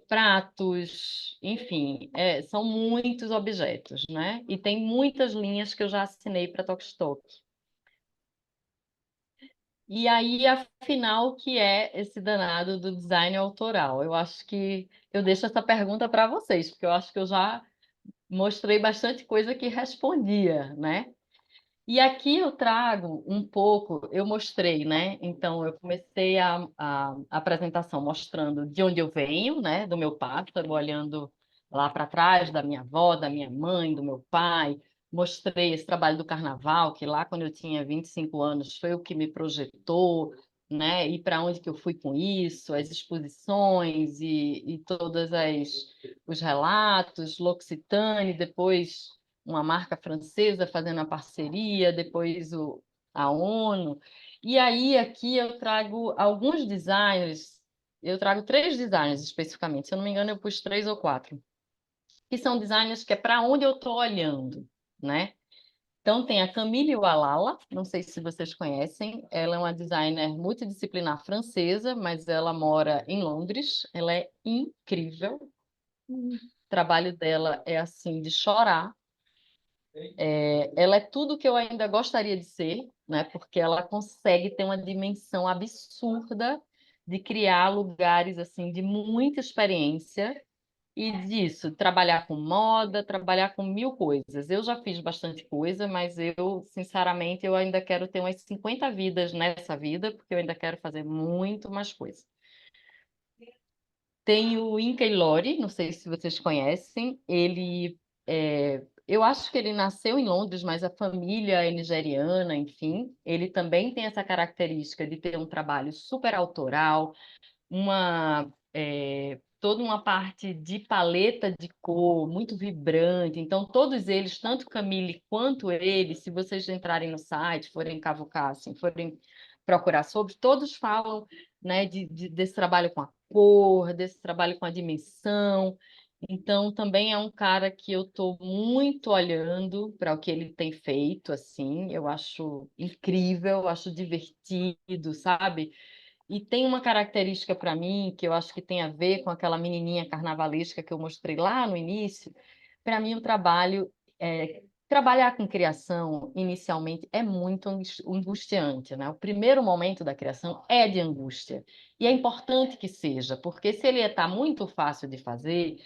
pratos, enfim, são muitos objetos, né? E tem muitas linhas que eu já assinei para Tokstok. E aí, afinal, o que é esse danado do design autoral? Eu acho que eu deixo essa pergunta para vocês, porque eu acho que eu já mostrei bastante coisa que respondia, né? E aqui eu trago um pouco, eu mostrei, né? Então, eu comecei a apresentação mostrando de onde eu venho, né? Do meu pássaro, olhando lá para trás, da minha avó, da minha mãe, do meu pai. Mostrei esse trabalho do carnaval, que lá quando eu tinha 25 anos foi o que me projetou, né? E para onde que eu fui com isso, as exposições e todas os relatos, L'Occitane, depois uma marca francesa fazendo a parceria, depois a ONU. E aí, aqui eu trago alguns designers, eu trago 3 designers especificamente, se eu não me engano, eu pus 3 ou 4, que são designers que é para onde eu estou olhando, né? Então, tem a Camille Oualala, não sei se vocês conhecem, ela é uma designer multidisciplinar francesa, mas ela mora em Londres, ela é incrível, o trabalho dela é assim de chorar. Ela é tudo que eu ainda gostaria de ser, né? Porque ela consegue ter uma dimensão absurda de criar lugares assim de muita experiência e disso, trabalhar com moda, trabalhar com mil coisas. Eu já fiz bastante coisa, mas eu, sinceramente, eu ainda quero ter umas 50 vidas nessa vida, porque eu ainda quero fazer muito mais coisa. Tem o Inca Ilori, não sei se vocês conhecem, eu acho que ele nasceu em Londres, mas a família é nigeriana, enfim. Ele também tem essa característica de ter um trabalho super autoral, toda uma parte de paleta de cor muito vibrante. Então, todos eles, tanto Camille quanto ele, se vocês entrarem no site, forem cavucar, assim, forem procurar sobre, todos falam, né, desse trabalho com a cor, desse trabalho com a dimensão. Então, também é um cara que eu estou muito olhando para o que ele tem feito, assim, eu acho incrível, eu acho divertido, sabe? E tem uma característica para mim que eu acho que tem a ver com aquela menininha carnavalesca que eu mostrei lá no início. Para mim, trabalhar com criação inicialmente é muito angustiante, né? O primeiro momento da criação é de angústia. E é importante que seja, porque se ele está muito fácil de fazer,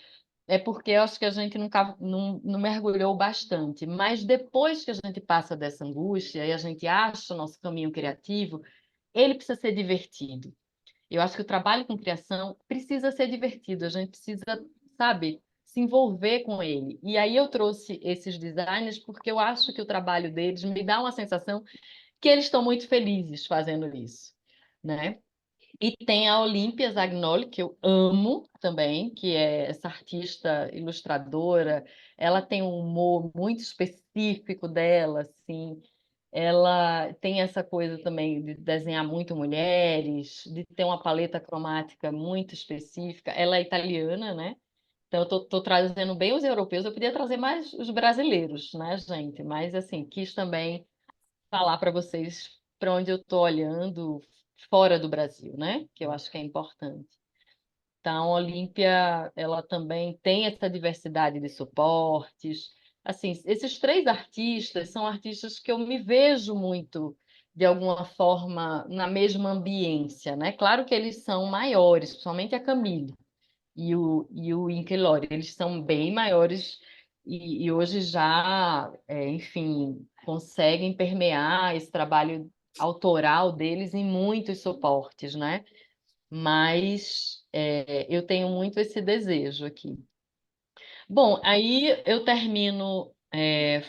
é porque eu acho que a gente nunca não mergulhou bastante. Mas depois que a gente passa dessa angústia e a gente acha o nosso caminho criativo, ele precisa ser divertido. Eu acho que o trabalho com criação precisa ser divertido, a gente precisa, sabe, se envolver com ele. E aí eu trouxe esses designers porque eu acho que o trabalho deles me dá uma sensação que eles estão muito felizes fazendo isso, né? E tem a Olímpia Zagnoli, que eu amo também, que é essa artista ilustradora. Ela tem um humor muito específico dela, assim. Ela tem essa coisa também de desenhar muito mulheres, de ter uma paleta cromática muito específica. Ela é italiana, né? Então, eu tô trazendo bem os europeus. Eu podia trazer mais os brasileiros, né, gente? Mas, assim, quis também falar para vocês para onde eu estou olhando fora do Brasil, né? Que eu acho que é importante. Então, a Olímpia, ela também tem essa diversidade de suportes. Assim, esses 3 artistas são artistas que eu me vejo muito de alguma forma, na mesma ambiência, né? Claro que eles são maiores, principalmente a Camille e o Inquilore, eles são bem maiores e hoje já, enfim, conseguem permear esse trabalho autoral deles em muitos suportes, né? Mas eu tenho muito esse desejo aqui. Bom, aí eu termino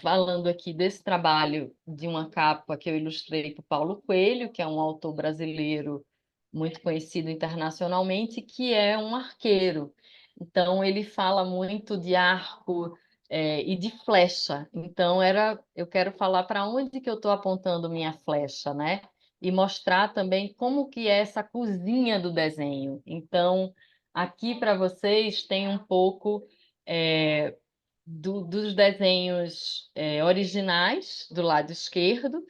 falando aqui desse trabalho de uma capa que eu ilustrei para o Paulo Coelho, que é um autor brasileiro muito conhecido internacionalmente, que é um arqueiro. Então, ele fala muito de arco e de flecha. Então, eu quero falar para onde que eu estou apontando minha flecha, né? E mostrar também como que é essa cozinha do desenho. Então, aqui para vocês tem um pouco dos desenhos originais do lado esquerdo.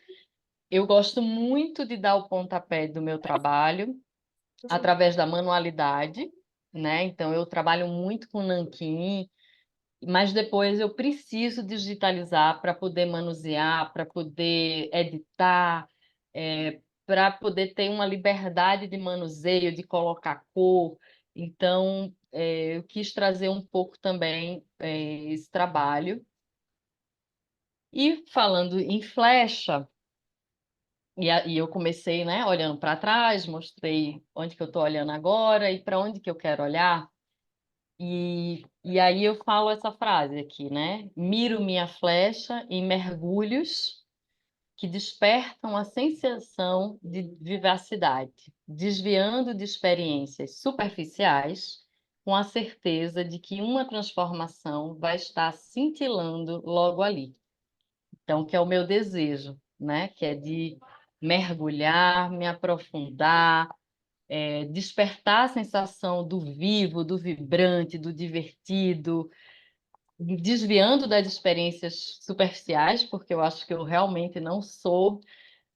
Eu gosto muito de dar o pontapé do meu trabalho através da manualidade, né? Então, eu trabalho muito com nanquim, mas depois eu preciso digitalizar para poder manusear, para poder editar, para poder ter uma liberdade de manuseio, de colocar cor. Então, eu quis trazer um pouco também esse trabalho. E falando em flecha, e eu comecei, né, olhando para trás, mostrei onde que eu estou olhando agora e para onde que eu quero olhar. E aí eu falo essa frase aqui, né? Miro minha flecha em mergulhos que despertam a sensação de vivacidade, desviando de experiências superficiais, com a certeza de que uma transformação vai estar cintilando logo ali. Então, que é o meu desejo, né? Que é de mergulhar, me aprofundar, despertar a sensação do vivo, do vibrante, do divertido, desviando das experiências superficiais, porque eu acho que eu realmente não sou,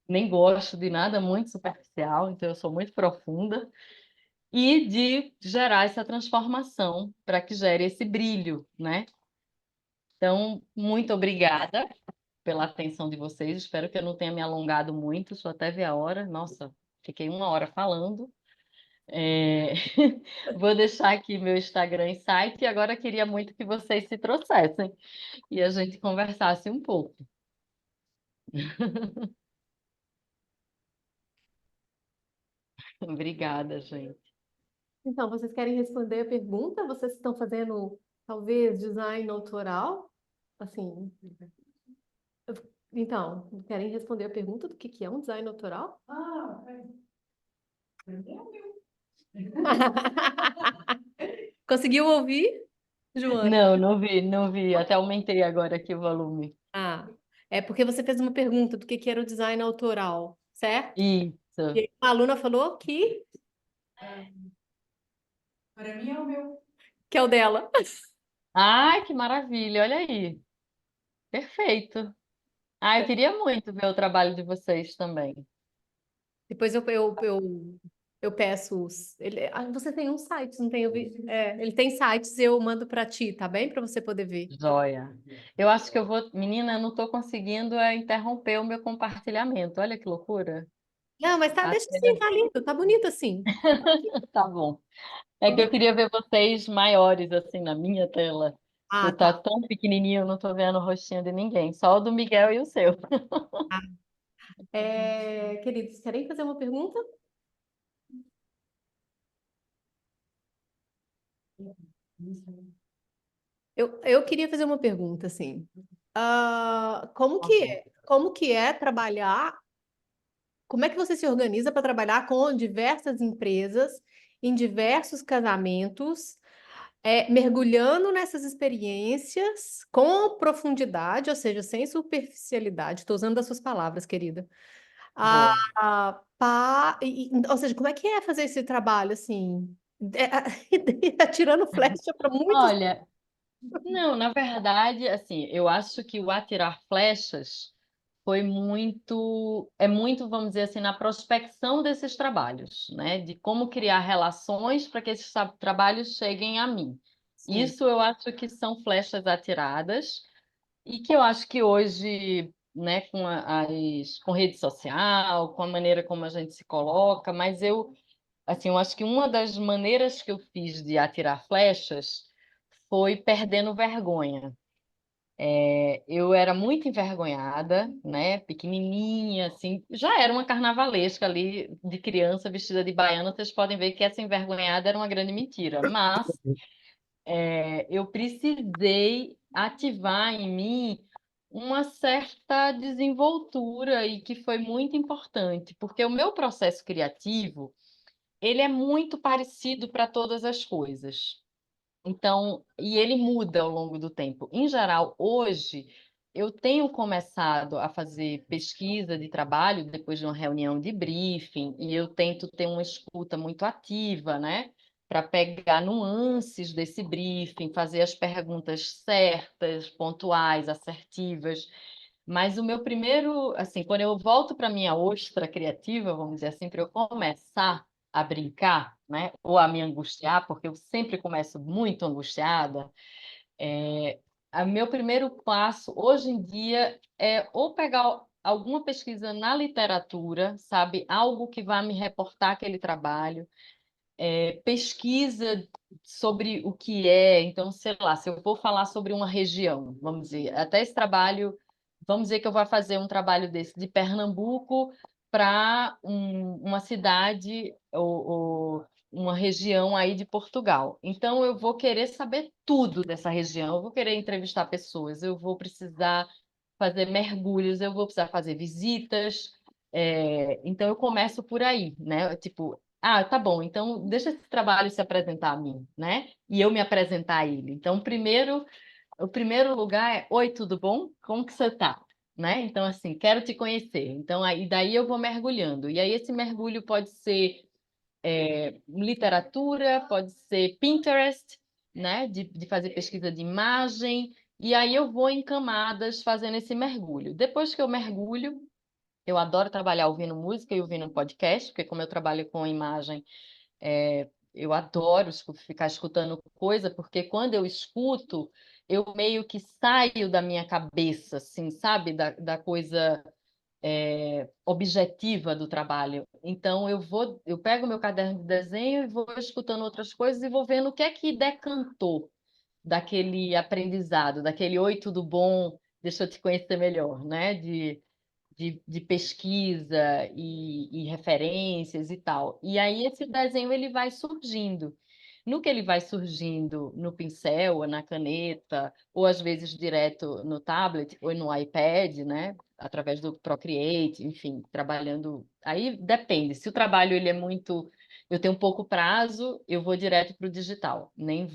nem gosto de nada muito superficial, então eu sou muito profunda, e de gerar essa transformação para que gere esse brilho, né? Então, muito obrigada pela atenção de vocês. Espero que eu não tenha me alongado muito, só até ver a hora. Nossa, fiquei 1 hora falando. Vou deixar aqui meu Instagram e site, e agora queria muito que vocês se trouxessem e a gente conversasse um pouco. Obrigada, gente. Então, vocês querem responder a pergunta? Vocês estão fazendo, talvez, design autoral? Assim, então, querem responder a pergunta do que é um design autoral? Conseguiu ouvir, Joana? Não, não vi, não vi. Até aumentei agora aqui o volume. Ah, é porque você fez uma pergunta do que era o design autoral, certo? E Isso. aí, a aluna falou que é o dela. Ai, que maravilha, olha aí. Perfeito. Ah, eu queria muito ver o trabalho de vocês também. Depois eu peço você tem um site, não tem? Ele tem sites, eu mando para ti, tá bem? Para você poder ver. Joia. Eu acho que eu vou. Menina, eu não estou conseguindo interromper o meu compartilhamento. Olha que loucura. Não, mas tá, A deixa assim, tela- tá lindo, tá bonito assim. Tá bom. É que eu queria ver vocês maiores, assim, na minha tela. Ah, Que tá tá. tão pequenininho, eu não tô vendo o rostinho de ninguém. Só o do Miguel e o seu. Queridos, querem fazer uma pergunta? Eu queria fazer uma pergunta, assim. Como que é trabalhar? Como é que você se organiza para trabalhar com diversas empresas, em diversos casamentos, mergulhando nessas experiências com profundidade, ou seja, sem superficialidade? Estou usando as suas palavras, querida. Boa. Ou seja, como é que é fazer esse trabalho assim? Atirando flecha para muitos. Olha, não, na verdade, assim, eu acho que o atirar flechas foi muito, vamos dizer assim, na prospecção desses trabalhos, né? De como criar relações para que esses trabalhos cheguem a mim. Sim. Isso eu acho que são flechas atiradas e que eu acho que hoje né, com rede social, com a maneira como a gente se coloca, mas assim, eu acho que uma das maneiras que eu fiz de atirar flechas foi perdendo vergonha. Eu era muito envergonhada, né? Pequenininha, assim, já era uma carnavalesca ali de criança vestida de baiana. Vocês podem ver que essa envergonhada era uma grande mentira, mas eu precisei ativar em mim uma certa desenvoltura e que foi muito importante, porque o meu processo criativo, ele é muito parecido para todas as coisas. Então, e ele muda ao longo do tempo. Em geral, hoje, eu tenho começado a fazer pesquisa de trabalho depois de uma reunião de briefing, e eu tento ter uma escuta muito ativa, né? Para pegar nuances desse briefing, fazer as perguntas certas, pontuais, assertivas. Mas o meu primeiro, assim, quando eu volto para a minha ostra criativa, vamos dizer assim, para eu começar a brincar, né? Ou a me angustiar, porque eu sempre começo muito angustiada. Meu primeiro passo hoje em dia é ou pegar alguma pesquisa na literatura, sabe, algo que vá me reportar aquele trabalho, pesquisa sobre o que é. Então, sei lá, se eu vou falar sobre uma região, vamos dizer, até esse trabalho, vamos dizer que eu vou fazer um trabalho desse de Pernambuco para uma cidade ou uma região aí de Portugal. Então, eu vou querer saber tudo dessa região, eu vou querer entrevistar pessoas, eu vou precisar fazer mergulhos, eu vou precisar fazer visitas. Então, eu começo por aí, né? Tipo, tá bom, então deixa esse trabalho se apresentar a mim, né? E eu me apresentar a ele. Então, o primeiro lugar é: oi, tudo bom? Como que você tá? Né? Então, assim, quero te conhecer. Então, aí daí eu vou mergulhando. E aí esse mergulho pode ser literatura, pode ser Pinterest, né? De fazer pesquisa de imagem. E aí eu vou em camadas fazendo esse mergulho. Depois que eu mergulho, eu adoro trabalhar ouvindo música e ouvindo podcast, porque como eu trabalho com imagem, eu adoro ficar escutando coisa, porque quando eu escuto, eu meio que saio da minha cabeça, assim, sabe? Da coisa objetiva do trabalho. Então, eu pego meu caderno de desenho e vou escutando outras coisas e vou vendo o que é que decantou daquele aprendizado, daquele oi, tudo bom, deixa eu te conhecer melhor, né? De pesquisa e referências e tal. E aí esse desenho ele vai surgindo. No que ele vai surgindo no pincel, ou na caneta, ou às vezes direto no tablet ou no iPad, né? Através do Procreate, enfim, trabalhando. Aí depende. Se o trabalho ele é muito, eu tenho pouco prazo, eu vou direto para o digital. Nem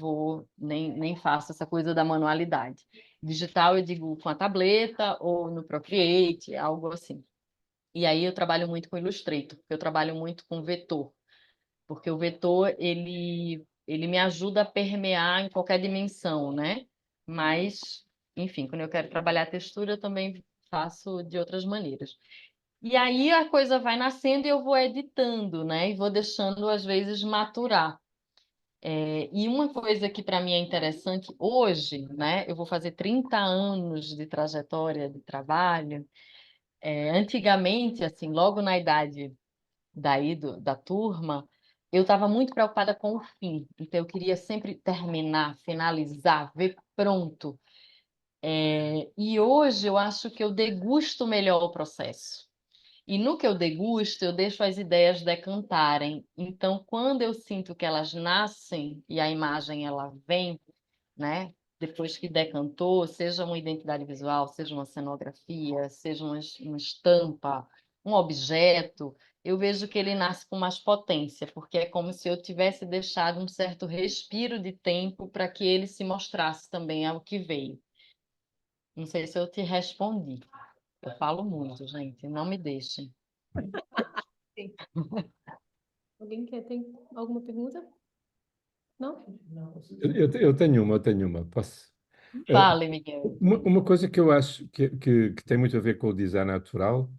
faço essa coisa da manualidade. Digital, eu digo com a tableta ou no Procreate, algo assim. E aí eu trabalho muito com Illustrator, porque eu trabalho muito com vetor, porque o vetor ele me ajuda a permear em qualquer dimensão, né? Mas, enfim, quando eu quero trabalhar a textura, eu também faço de outras maneiras. E aí a coisa vai nascendo e eu vou editando, né? E vou deixando, às vezes, maturar. E uma coisa que para mim é interessante hoje, né? Eu vou fazer 30 anos de trajetória de trabalho. Antigamente, assim, logo na idade da turma, eu estava muito preocupada com o fim. Então, eu queria sempre terminar, finalizar, ver pronto. E hoje eu acho que eu degusto melhor o processo. E no que eu degusto, eu deixo as ideias decantarem. Então, quando eu sinto que elas nascem e a imagem ela vem, né? Depois que decantou, seja uma identidade visual, seja uma cenografia, seja uma estampa, um objeto, eu vejo que ele nasce com mais potência, porque é como se eu tivesse deixado um certo respiro de tempo para que ele se mostrasse também ao que veio. Não sei se eu te respondi. Eu falo muito, gente, não me deixem. Sim. Alguém tem alguma pergunta? Não? Eu tenho uma. Posso? Eh, Fale, Miguel. uma coisa que eu acho que tem muito a ver com o design natural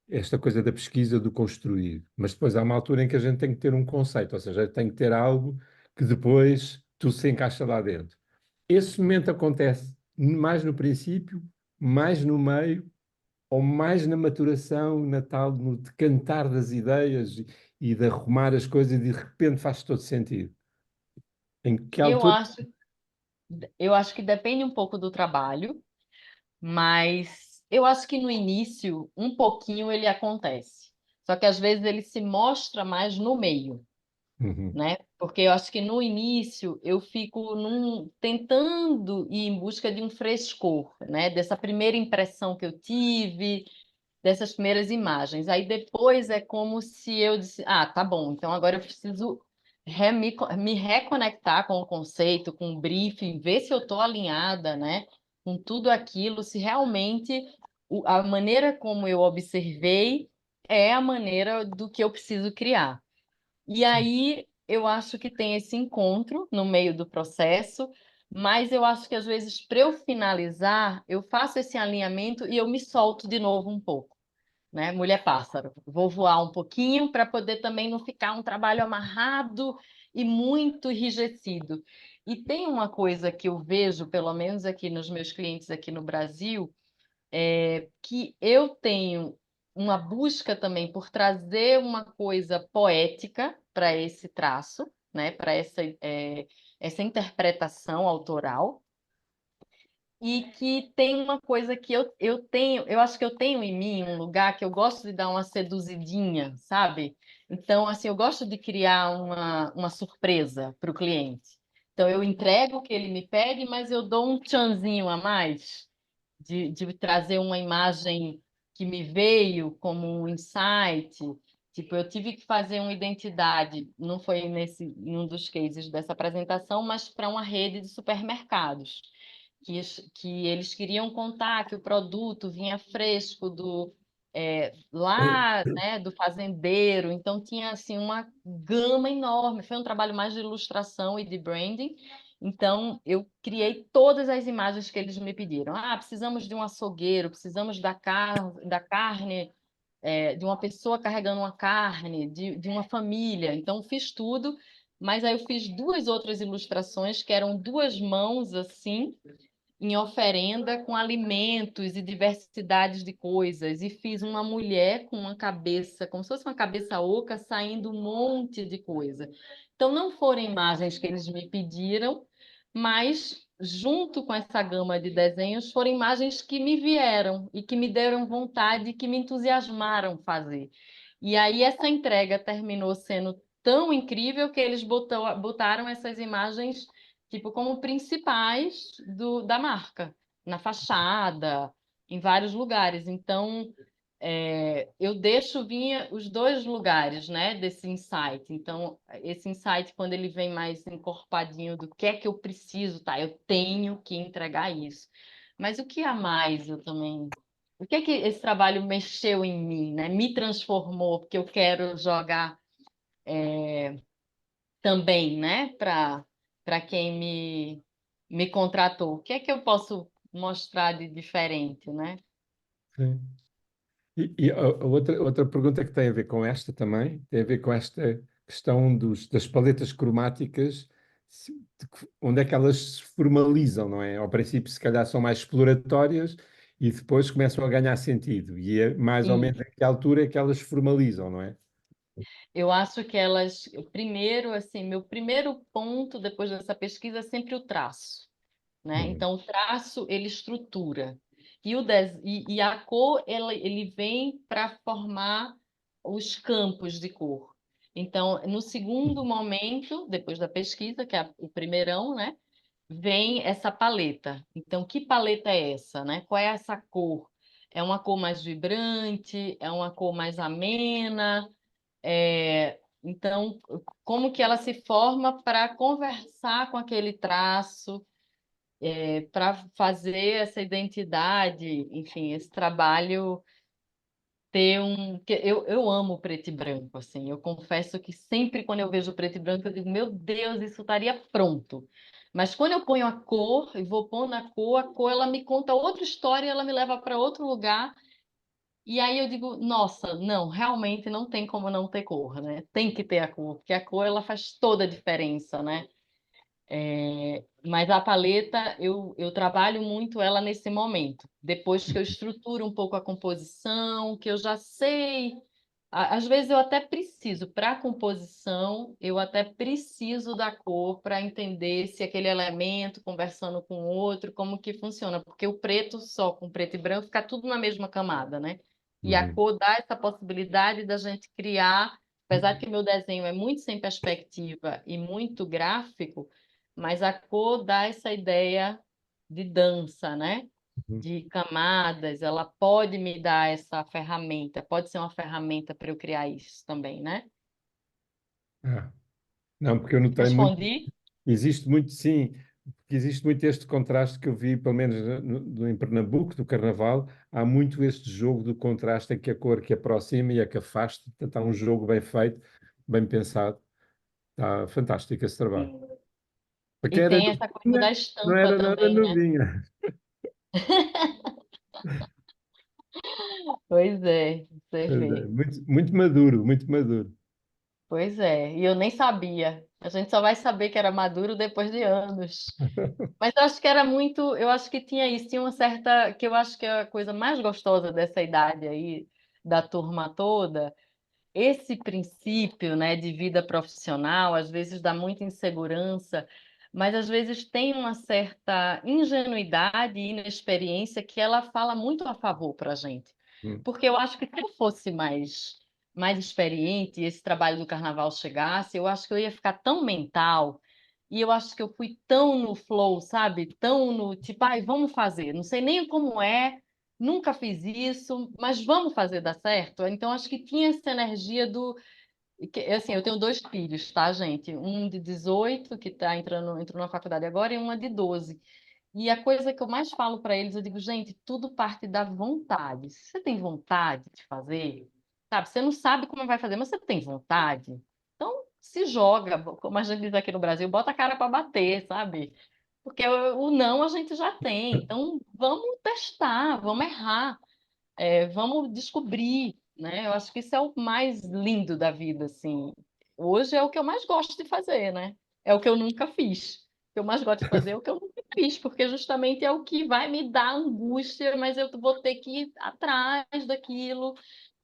é esta coisa da pesquisa do construir. Mas depois há uma altura em que a gente tem que ter um conceito, ou seja, tem que ter algo que depois tu se encaixa lá dentro. Esse momento acontece mais no princípio, mais no meio ou mais na maturação, na tal, no decantar das ideias e de arrumar as coisas e de repente faz todo sentido? Em que Eu altura? acho, eu acho que depende um pouco do trabalho, mas eu acho que no início, um pouquinho ele acontece. Só que às vezes ele se mostra mais no meio, Uhum, né? Porque eu acho que no início eu fico tentando ir em busca de um frescor, né? Dessa primeira impressão que eu tive, dessas primeiras imagens. Aí depois é como se eu disse, ah, tá bom, então agora eu preciso me reconectar com o conceito, com o briefing, ver se eu estou alinhada, né? Com tudo aquilo, se realmente a maneira como eu observei é a maneira do que eu preciso criar. E sim. aí eu acho que tem esse encontro no meio do processo, mas eu acho que às vezes para eu finalizar, eu faço esse alinhamento e eu me solto de novo um pouco, né? Mulher pássaro, vou voar um pouquinho para poder também não ficar um trabalho amarrado e muito enrijecido. E tem uma coisa que eu vejo, pelo menos aqui nos meus clientes aqui no Brasil, que eu tenho uma busca também por trazer uma coisa poética para esse traço, né? Para essa interpretação autoral. E que tem uma coisa que eu tenho, eu acho que eu tenho em mim um lugar que eu gosto de dar uma seduzidinha, sabe? Então, assim, eu gosto de criar uma surpresa para o cliente. Então, eu entrego o que ele me pede, mas eu dou um tchanzinho a mais de trazer uma imagem que me veio como um insight. Tipo, eu tive que fazer uma identidade, não foi num dos cases dessa apresentação, mas para uma rede de supermercados que eles queriam contar que o produto vinha fresco lá, né, do fazendeiro, então tinha assim uma gama enorme. Foi um trabalho mais de ilustração e de branding. Então eu criei todas as imagens que eles me pediram. Ah, precisamos de um açougueiro, precisamos da carne, de uma pessoa carregando uma carne, de uma família. Então fiz tudo. Mas aí eu fiz duas outras ilustrações que eram duas mãos assim, em oferenda com alimentos e diversidades de coisas. E fiz uma mulher com uma cabeça, como se fosse uma cabeça oca, saindo um monte de coisa. Então, não foram imagens que eles me pediram, mas, junto com essa gama de desenhos, foram imagens que me vieram e que me deram vontade, que me entusiasmaram fazer. E aí, essa entrega terminou sendo tão incrível que eles botaram essas imagens tipo, como principais da marca, na fachada, em vários lugares. Então, eu deixo vir os dois lugares, né, desse insight. Então, esse insight, quando ele vem mais encorpadinho do que é que eu preciso, tá? Eu tenho que entregar isso. Mas o que a mais eu também... O que é que esse trabalho mexeu em mim, né? Me transformou, porque eu quero jogar também, né, para quem me contratou. O que é que eu posso mostrar de diferente, né? Sim. E a outra pergunta que tem a ver com esta também, tem a ver com esta questão das paletas cromáticas, onde é que elas se formalizam, não é? Ao princípio, se calhar, são mais exploratórias e depois começam a ganhar sentido. E é mais ou menos E a que altura é que elas se formalizam, não é? eu acho que elas, primeiro, assim, meu primeiro ponto depois dessa pesquisa é sempre o traço, né? Uhum. Então, o traço, ele estrutura. E a cor, ele vem para formar os campos de cor. Então, no segundo momento, depois da pesquisa, que é o primeirão, né? Vem essa paleta. Então, que paleta é essa, né? Qual é essa cor? É uma cor mais vibrante? É uma cor mais amena? Então, como que ela se forma para conversar com aquele traço, para fazer essa identidade, enfim, esse trabalho ter um... eu amo preto e branco, assim. Eu confesso que sempre quando eu vejo preto e branco, eu digo, meu Deus, isso estaria pronto. Mas quando eu ponho a cor e vou pondo a cor ela me conta outra história, ela me leva para outro lugar. E aí eu digo, nossa, não, realmente não tem como não ter cor, né? Tem que ter a cor, porque a cor ela faz toda a diferença, né? Mas a paleta, eu trabalho muito ela nesse momento. Depois que eu estruturo um pouco a composição, que eu já sei. Às vezes eu até preciso, para a composição, eu até preciso da cor para entender se aquele elemento, conversando com o outro, como que funciona. Porque o preto só, com preto e branco, fica tudo na mesma camada, né? E a Uhum. cor dá essa possibilidade da gente criar, apesar de que meu desenho é muito sem perspectiva e muito gráfico, mas a cor dá essa ideia de dança, né? Uhum. De camadas, ela pode me dar essa ferramenta, pode ser uma ferramenta para eu criar isso também, né? Ah, não, porque eu notei muito, Respondi? existe muito, sim, porque existe muito este contraste que eu vi, pelo menos em Pernambuco, do Carnaval, há muito este jogo do contraste em que a cor que aproxima e a que afasta, portanto, há um jogo bem feito, bem pensado, está fantástico esse trabalho. Para E quem era tem essa coisa da novinha, não estampa era nada também, né? novinha. Pois é, você Pois é, vê. muito, muito maduro, muito maduro. Pois é, e eu nem sabia. A gente só vai saber que era maduro depois de anos. Mas eu acho que era muito, eu acho que tinha isso, tinha uma certa, que eu acho que é a coisa mais gostosa dessa idade aí, da turma toda, esse princípio, né, de vida profissional, às vezes dá muita insegurança, mas às vezes tem uma certa ingenuidade e inexperiência que ela fala muito a favor para a gente. Hum. Porque eu acho que se eu fosse mais experiente e esse trabalho do carnaval chegasse, eu acho que eu ia ficar tão mental. E eu acho que eu fui tão no flow, sabe? Tão no tipo, ai, vamos fazer. Não sei nem como é, nunca fiz isso, mas vamos fazer dar certo. Então, acho que tinha essa energia do. Assim, eu tenho dois filhos, tá, gente? Um de 18, que entrou na faculdade agora, e uma de 12. E a coisa que eu mais falo para eles, eu digo, gente, tudo parte da vontade. Se você tem vontade de fazer, sabe? Você não sabe como vai fazer, mas você tem vontade. Então, se joga, como a gente diz aqui no Brasil, bota a cara para bater, sabe? Porque o não a gente já tem. Então, vamos testar, vamos errar, vamos descobrir, né? Eu acho que isso é o mais lindo da vida, assim. Hoje é o que eu mais gosto de fazer, né? É o que eu nunca fiz. O que eu mais gosto de fazer é o que eu nunca fiz, porque justamente é o que vai me dar angústia, mas eu vou ter que ir atrás daquilo,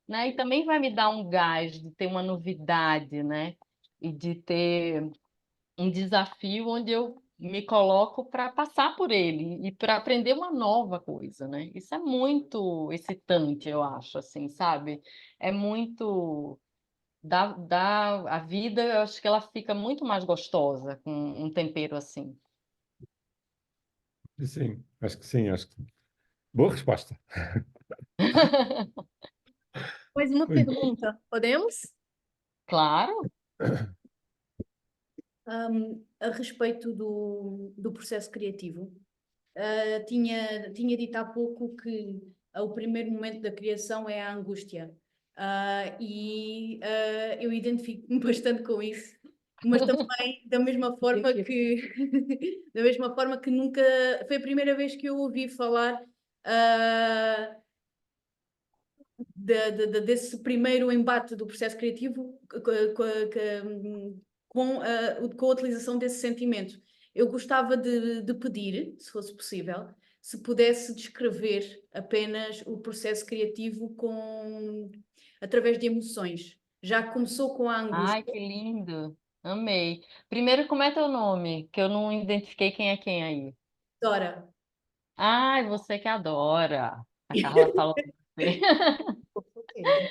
né? E também vai me dar um gás de ter uma novidade, né? E de ter um desafio onde eu me coloco para passar por ele e para aprender uma nova coisa, né? Isso é muito excitante, eu acho, assim, sabe? É muito a vida, eu acho que ela fica muito mais gostosa com um tempero assim. Sim, acho que sim, acho que boa resposta. Mais uma Muito. pergunta, podemos? Claro. A respeito do processo criativo, tinha dito há pouco que o primeiro momento da criação é a angústia. Eu identifico-me bastante com isso, mas também da mesma forma da mesma forma que nunca foi a primeira vez que eu ouvi falar desse primeiro embate do processo criativo com a utilização desse sentimento. Eu gostava de pedir, se fosse possível, se pudesse descrever apenas o processo criativo através de emoções. Já começou com a Ai, angústia. que lindo. Amei. Primeiro, como é teu nome? Que eu não identifiquei quem é quem aí. Dora, Ai, você que adora. A Carla falou com você. Com certeza.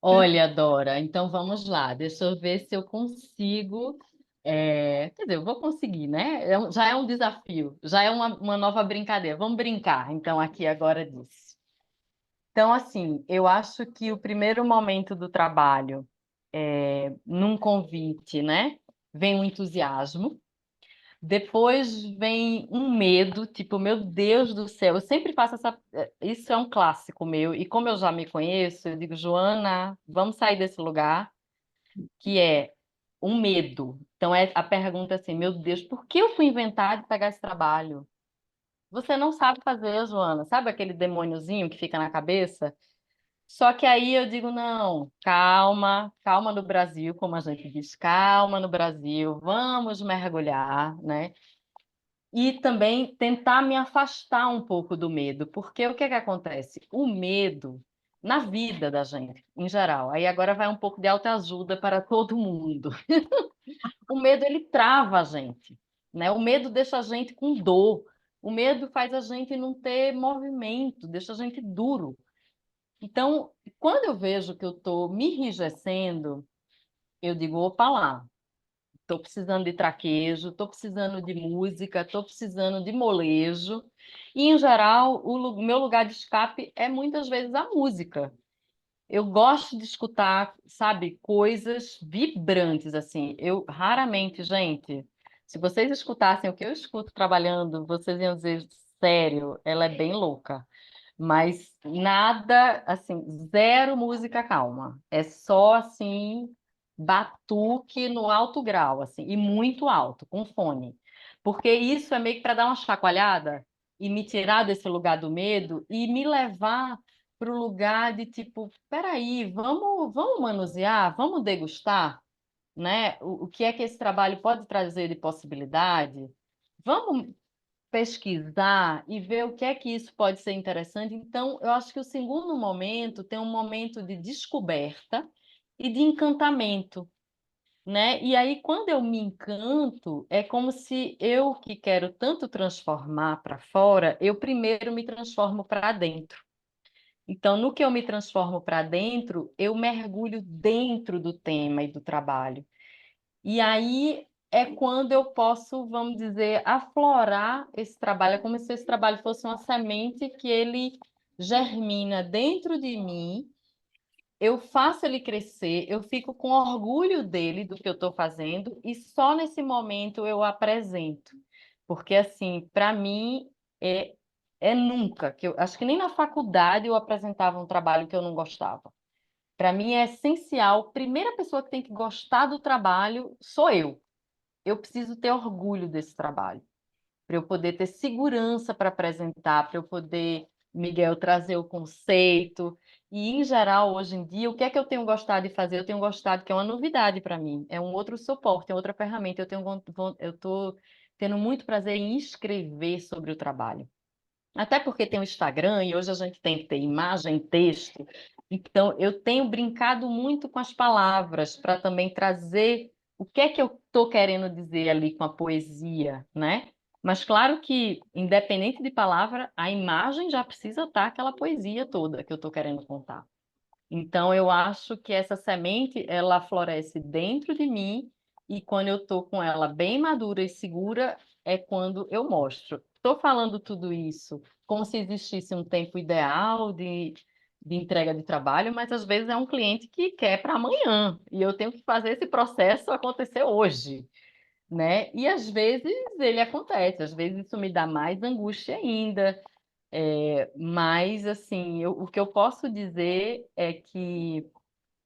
Olha, Dora, então vamos lá, deixa eu ver se eu consigo. Quer dizer, eu vou conseguir, né? Já é um desafio, já é uma nova brincadeira. Vamos brincar, então, aqui agora disso. Então, assim, eu acho que o primeiro momento do trabalho, num convite, né? Vem o entusiasmo. Depois vem um medo, tipo, meu Deus do céu, eu sempre faço essa. Isso é um clássico meu, e como eu já me conheço, eu digo, Joana, vamos sair desse lugar, que é um medo. Então, é a pergunta assim, meu Deus, por que eu fui inventar de pegar esse trabalho? Você não sabe fazer, Joana, sabe aquele demôniozinho que fica na cabeça? Só que aí eu digo, não, calma, calma no Brasil, como a gente diz, calma no Brasil, vamos mergulhar, né? E também tentar me afastar um pouco do medo, porque o que é que acontece? O medo na vida da gente, em geral, aí agora vai um pouco de autoajuda para todo mundo. O medo, ele trava a gente, né? O medo deixa a gente com dor, o medo faz a gente não ter movimento, deixa a gente duro. Então, quando eu vejo que eu estou me enrijecendo, eu digo, opa lá, estou precisando de traquejo, estou precisando de música, estou precisando de molejo. E, em geral, meu lugar de escape é muitas vezes a música. Eu gosto de escutar, sabe, coisas vibrantes, assim. Eu raramente, gente, se vocês escutassem o que eu escuto trabalhando, vocês iam dizer, sério, ela é bem louca. Mas nada, assim, zero música calma. É só, assim, batuque no alto grau, assim, e muito alto, com fone. Porque isso é meio que para dar uma chacoalhada e me tirar desse lugar do medo e me levar para o lugar de tipo, peraí, vamos manusear, vamos degustar, né? O que é que esse trabalho pode trazer de possibilidade? Vamos pesquisar e ver o que é que isso pode ser interessante. Então, eu acho que o segundo momento tem um momento de descoberta e de encantamento, né? E aí, quando eu me encanto, é como se eu que quero tanto transformar para fora, eu primeiro me transformo para dentro. Então, no que eu me transformo para dentro, eu mergulho dentro do tema e do trabalho. E aí é quando eu posso, vamos dizer, aflorar esse trabalho. É como se esse trabalho fosse uma semente que ele germina dentro de mim, eu faço ele crescer, eu fico com orgulho dele, do que eu estou fazendo, e só nesse momento eu apresento. Porque, assim, para mim, é, é nunca, que eu acho que nem na faculdade eu apresentava um trabalho que eu não gostava. Para mim é essencial, a primeira pessoa que tem que gostar do trabalho sou eu. Eu preciso ter orgulho desse trabalho, para eu poder ter segurança para apresentar, para eu poder, Miguel, trazer o conceito. E, em geral, hoje em dia, o que é que eu tenho gostado de fazer? Eu tenho gostado, que é uma novidade para mim, é um outro suporte, é outra ferramenta. Eu estou tendo muito prazer em escrever sobre o trabalho. Até porque tem o Instagram e hoje a gente tem que ter imagem, texto. Então, eu tenho brincado muito com as palavras para também trazer o que é que eu estou querendo dizer ali com a poesia, né? Mas claro que, independente de palavra, a imagem já precisa estar aquela poesia toda que eu estou querendo contar. Então, eu acho que essa semente, ela floresce dentro de mim e quando eu estou com ela bem madura e segura, é quando eu mostro. Estou falando tudo isso como se existisse um tempo ideal de entrega de trabalho, mas às vezes é um cliente que quer para amanhã e eu tenho que fazer esse processo acontecer hoje, né? E às vezes ele acontece, às vezes isso me dá mais angústia ainda. Mas, assim, o que eu posso dizer é que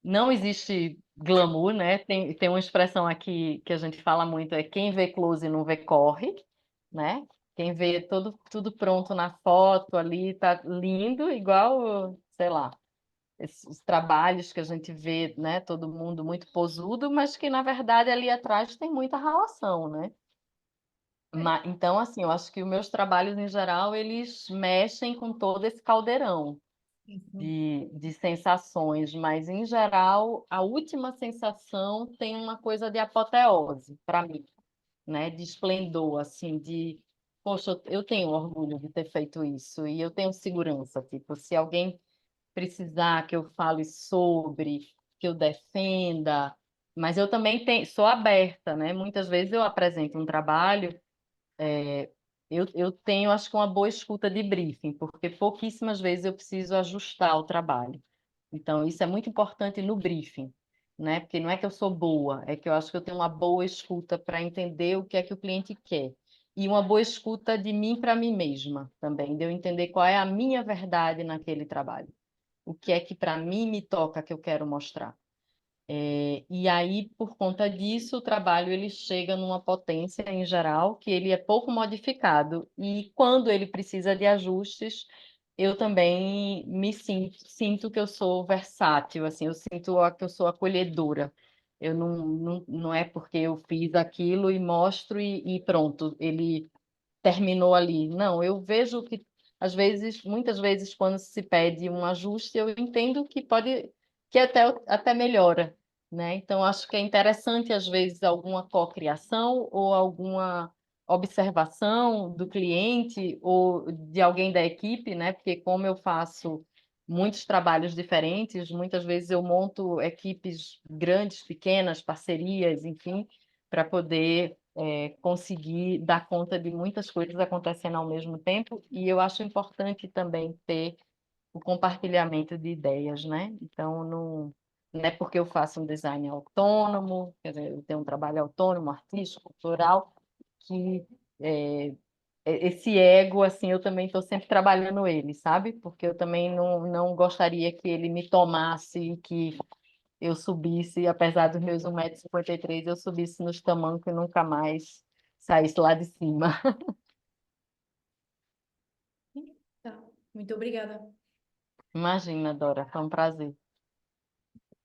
não existe glamour, né? Tem uma expressão aqui que a gente fala muito, é quem vê close não vê corre, né? Quem vê tudo pronto na foto ali, tá lindo, igual, sei lá, esses trabalhos que a gente vê, né? Todo mundo muito posudo, mas que, na verdade, ali atrás tem muita relação, né? Então, assim, eu acho que os meus trabalhos, em geral, eles mexem com todo esse caldeirão de sensações, mas, em geral, a última sensação tem uma coisa de apoteose, para mim, né? De esplendor, assim, poxa, eu tenho orgulho de ter feito isso e eu tenho segurança, tipo, se alguém precisar que eu fale sobre, que eu defenda, mas eu também sou aberta, né? Muitas vezes eu apresento um trabalho eu tenho, acho que, uma boa escuta de briefing, porque pouquíssimas vezes eu preciso ajustar o trabalho. Então, isso é muito importante no briefing, né? Porque não é que eu sou boa, é que eu acho que eu tenho uma boa escuta para entender o que é que o cliente quer. E uma boa escuta de mim para mim mesma também, de eu entender qual é a minha verdade naquele trabalho. O que é que para mim me toca que eu quero mostrar. E aí, por conta disso, o trabalho ele chega numa potência, em geral, que ele é pouco modificado. E quando ele precisa de ajustes, eu também sinto que eu sou versátil, assim, eu sinto que eu sou acolhedora. Eu não é porque eu fiz aquilo e mostro e pronto, ele terminou ali. Não, eu vejo que às vezes, muitas vezes, quando se pede um ajuste, eu entendo que pode, que até melhora, né? Então, acho que é interessante, às vezes, alguma cocriação ou alguma observação do cliente ou de alguém da equipe, né? Porque como eu faço muitos trabalhos diferentes, muitas vezes eu monto equipes grandes, pequenas, parcerias, enfim, para poder conseguir dar conta de muitas coisas acontecendo ao mesmo tempo, e eu acho importante também ter o compartilhamento de ideias, né? Então, não é porque eu faço um design autônomo, quer dizer, eu tenho um trabalho autônomo, artístico, cultural, que esse ego, assim, eu também estou sempre trabalhando ele, sabe? Porque eu também não gostaria que ele me tomasse, que eu subisse, apesar dos meus 1,53 m, eu subisse nos tamancos e nunca mais saísse lá de cima. Tá. Muito obrigada. Imagina, Dora, foi um prazer.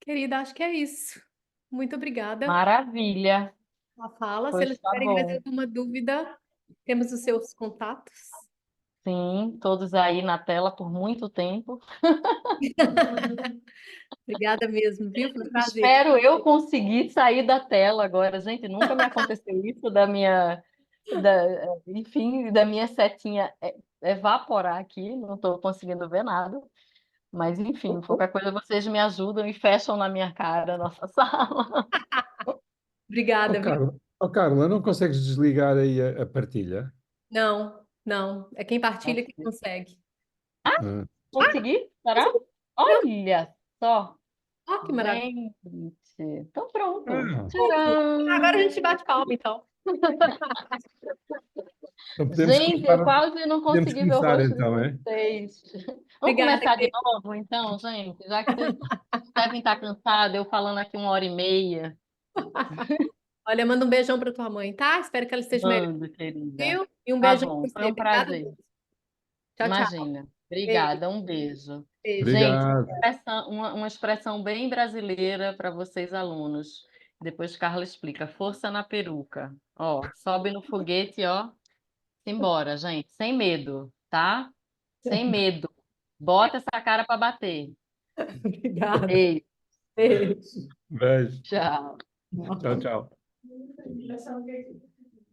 Querida, acho que é isso. Muito obrigada Maravilha, pela fala. Se pois eles tá tiverem mais bom. alguma dúvida, temos os seus contatos. Sim, todos aí na tela por muito tempo. Obrigada mesmo, viu? Foi um prazer. Espero eu conseguir sair da tela agora. Gente, nunca me aconteceu isso enfim, da minha setinha evaporar aqui, não estou conseguindo ver nada. Mas, enfim, qualquer coisa vocês me ajudam e fecham na minha cara a nossa sala. Obrigada, viu? Carla, não consegues desligar aí a partilha? Não, não. É quem partilha que consegue. Ah, Consegui? Será? Olha só, Ó, que maravilha. gente. Então, pronto. ah, Agora a Tcharam! gente bate palma, então. então Gente, eu quase não podemos consegui ver o começar rosto de então, é? vocês. Vamos Obrigada, começar de querida. novo, então, gente? Já que vocês devem estar cansados, eu falando aqui 1h30. Olha, manda um beijão para tua mãe, tá? Espero que ela esteja melhor, Mando, querida. viu? E um Tá beijão bom, para foi você. um Obrigada prazer. mesmo. Tchau, tchau. Imagina. Beijo, Obrigada, um beijo. beijo. Gente, Obrigado. uma expressão bem brasileira para vocês, alunos. Depois Carla explica. Força na peruca. Ó, sobe no foguete, ó. Simbora, gente. Sem medo, tá? Sem medo. Bota essa cara para bater. Obrigada. Beijo. Beijo. Beijo. Tchau. Tchau, tchau.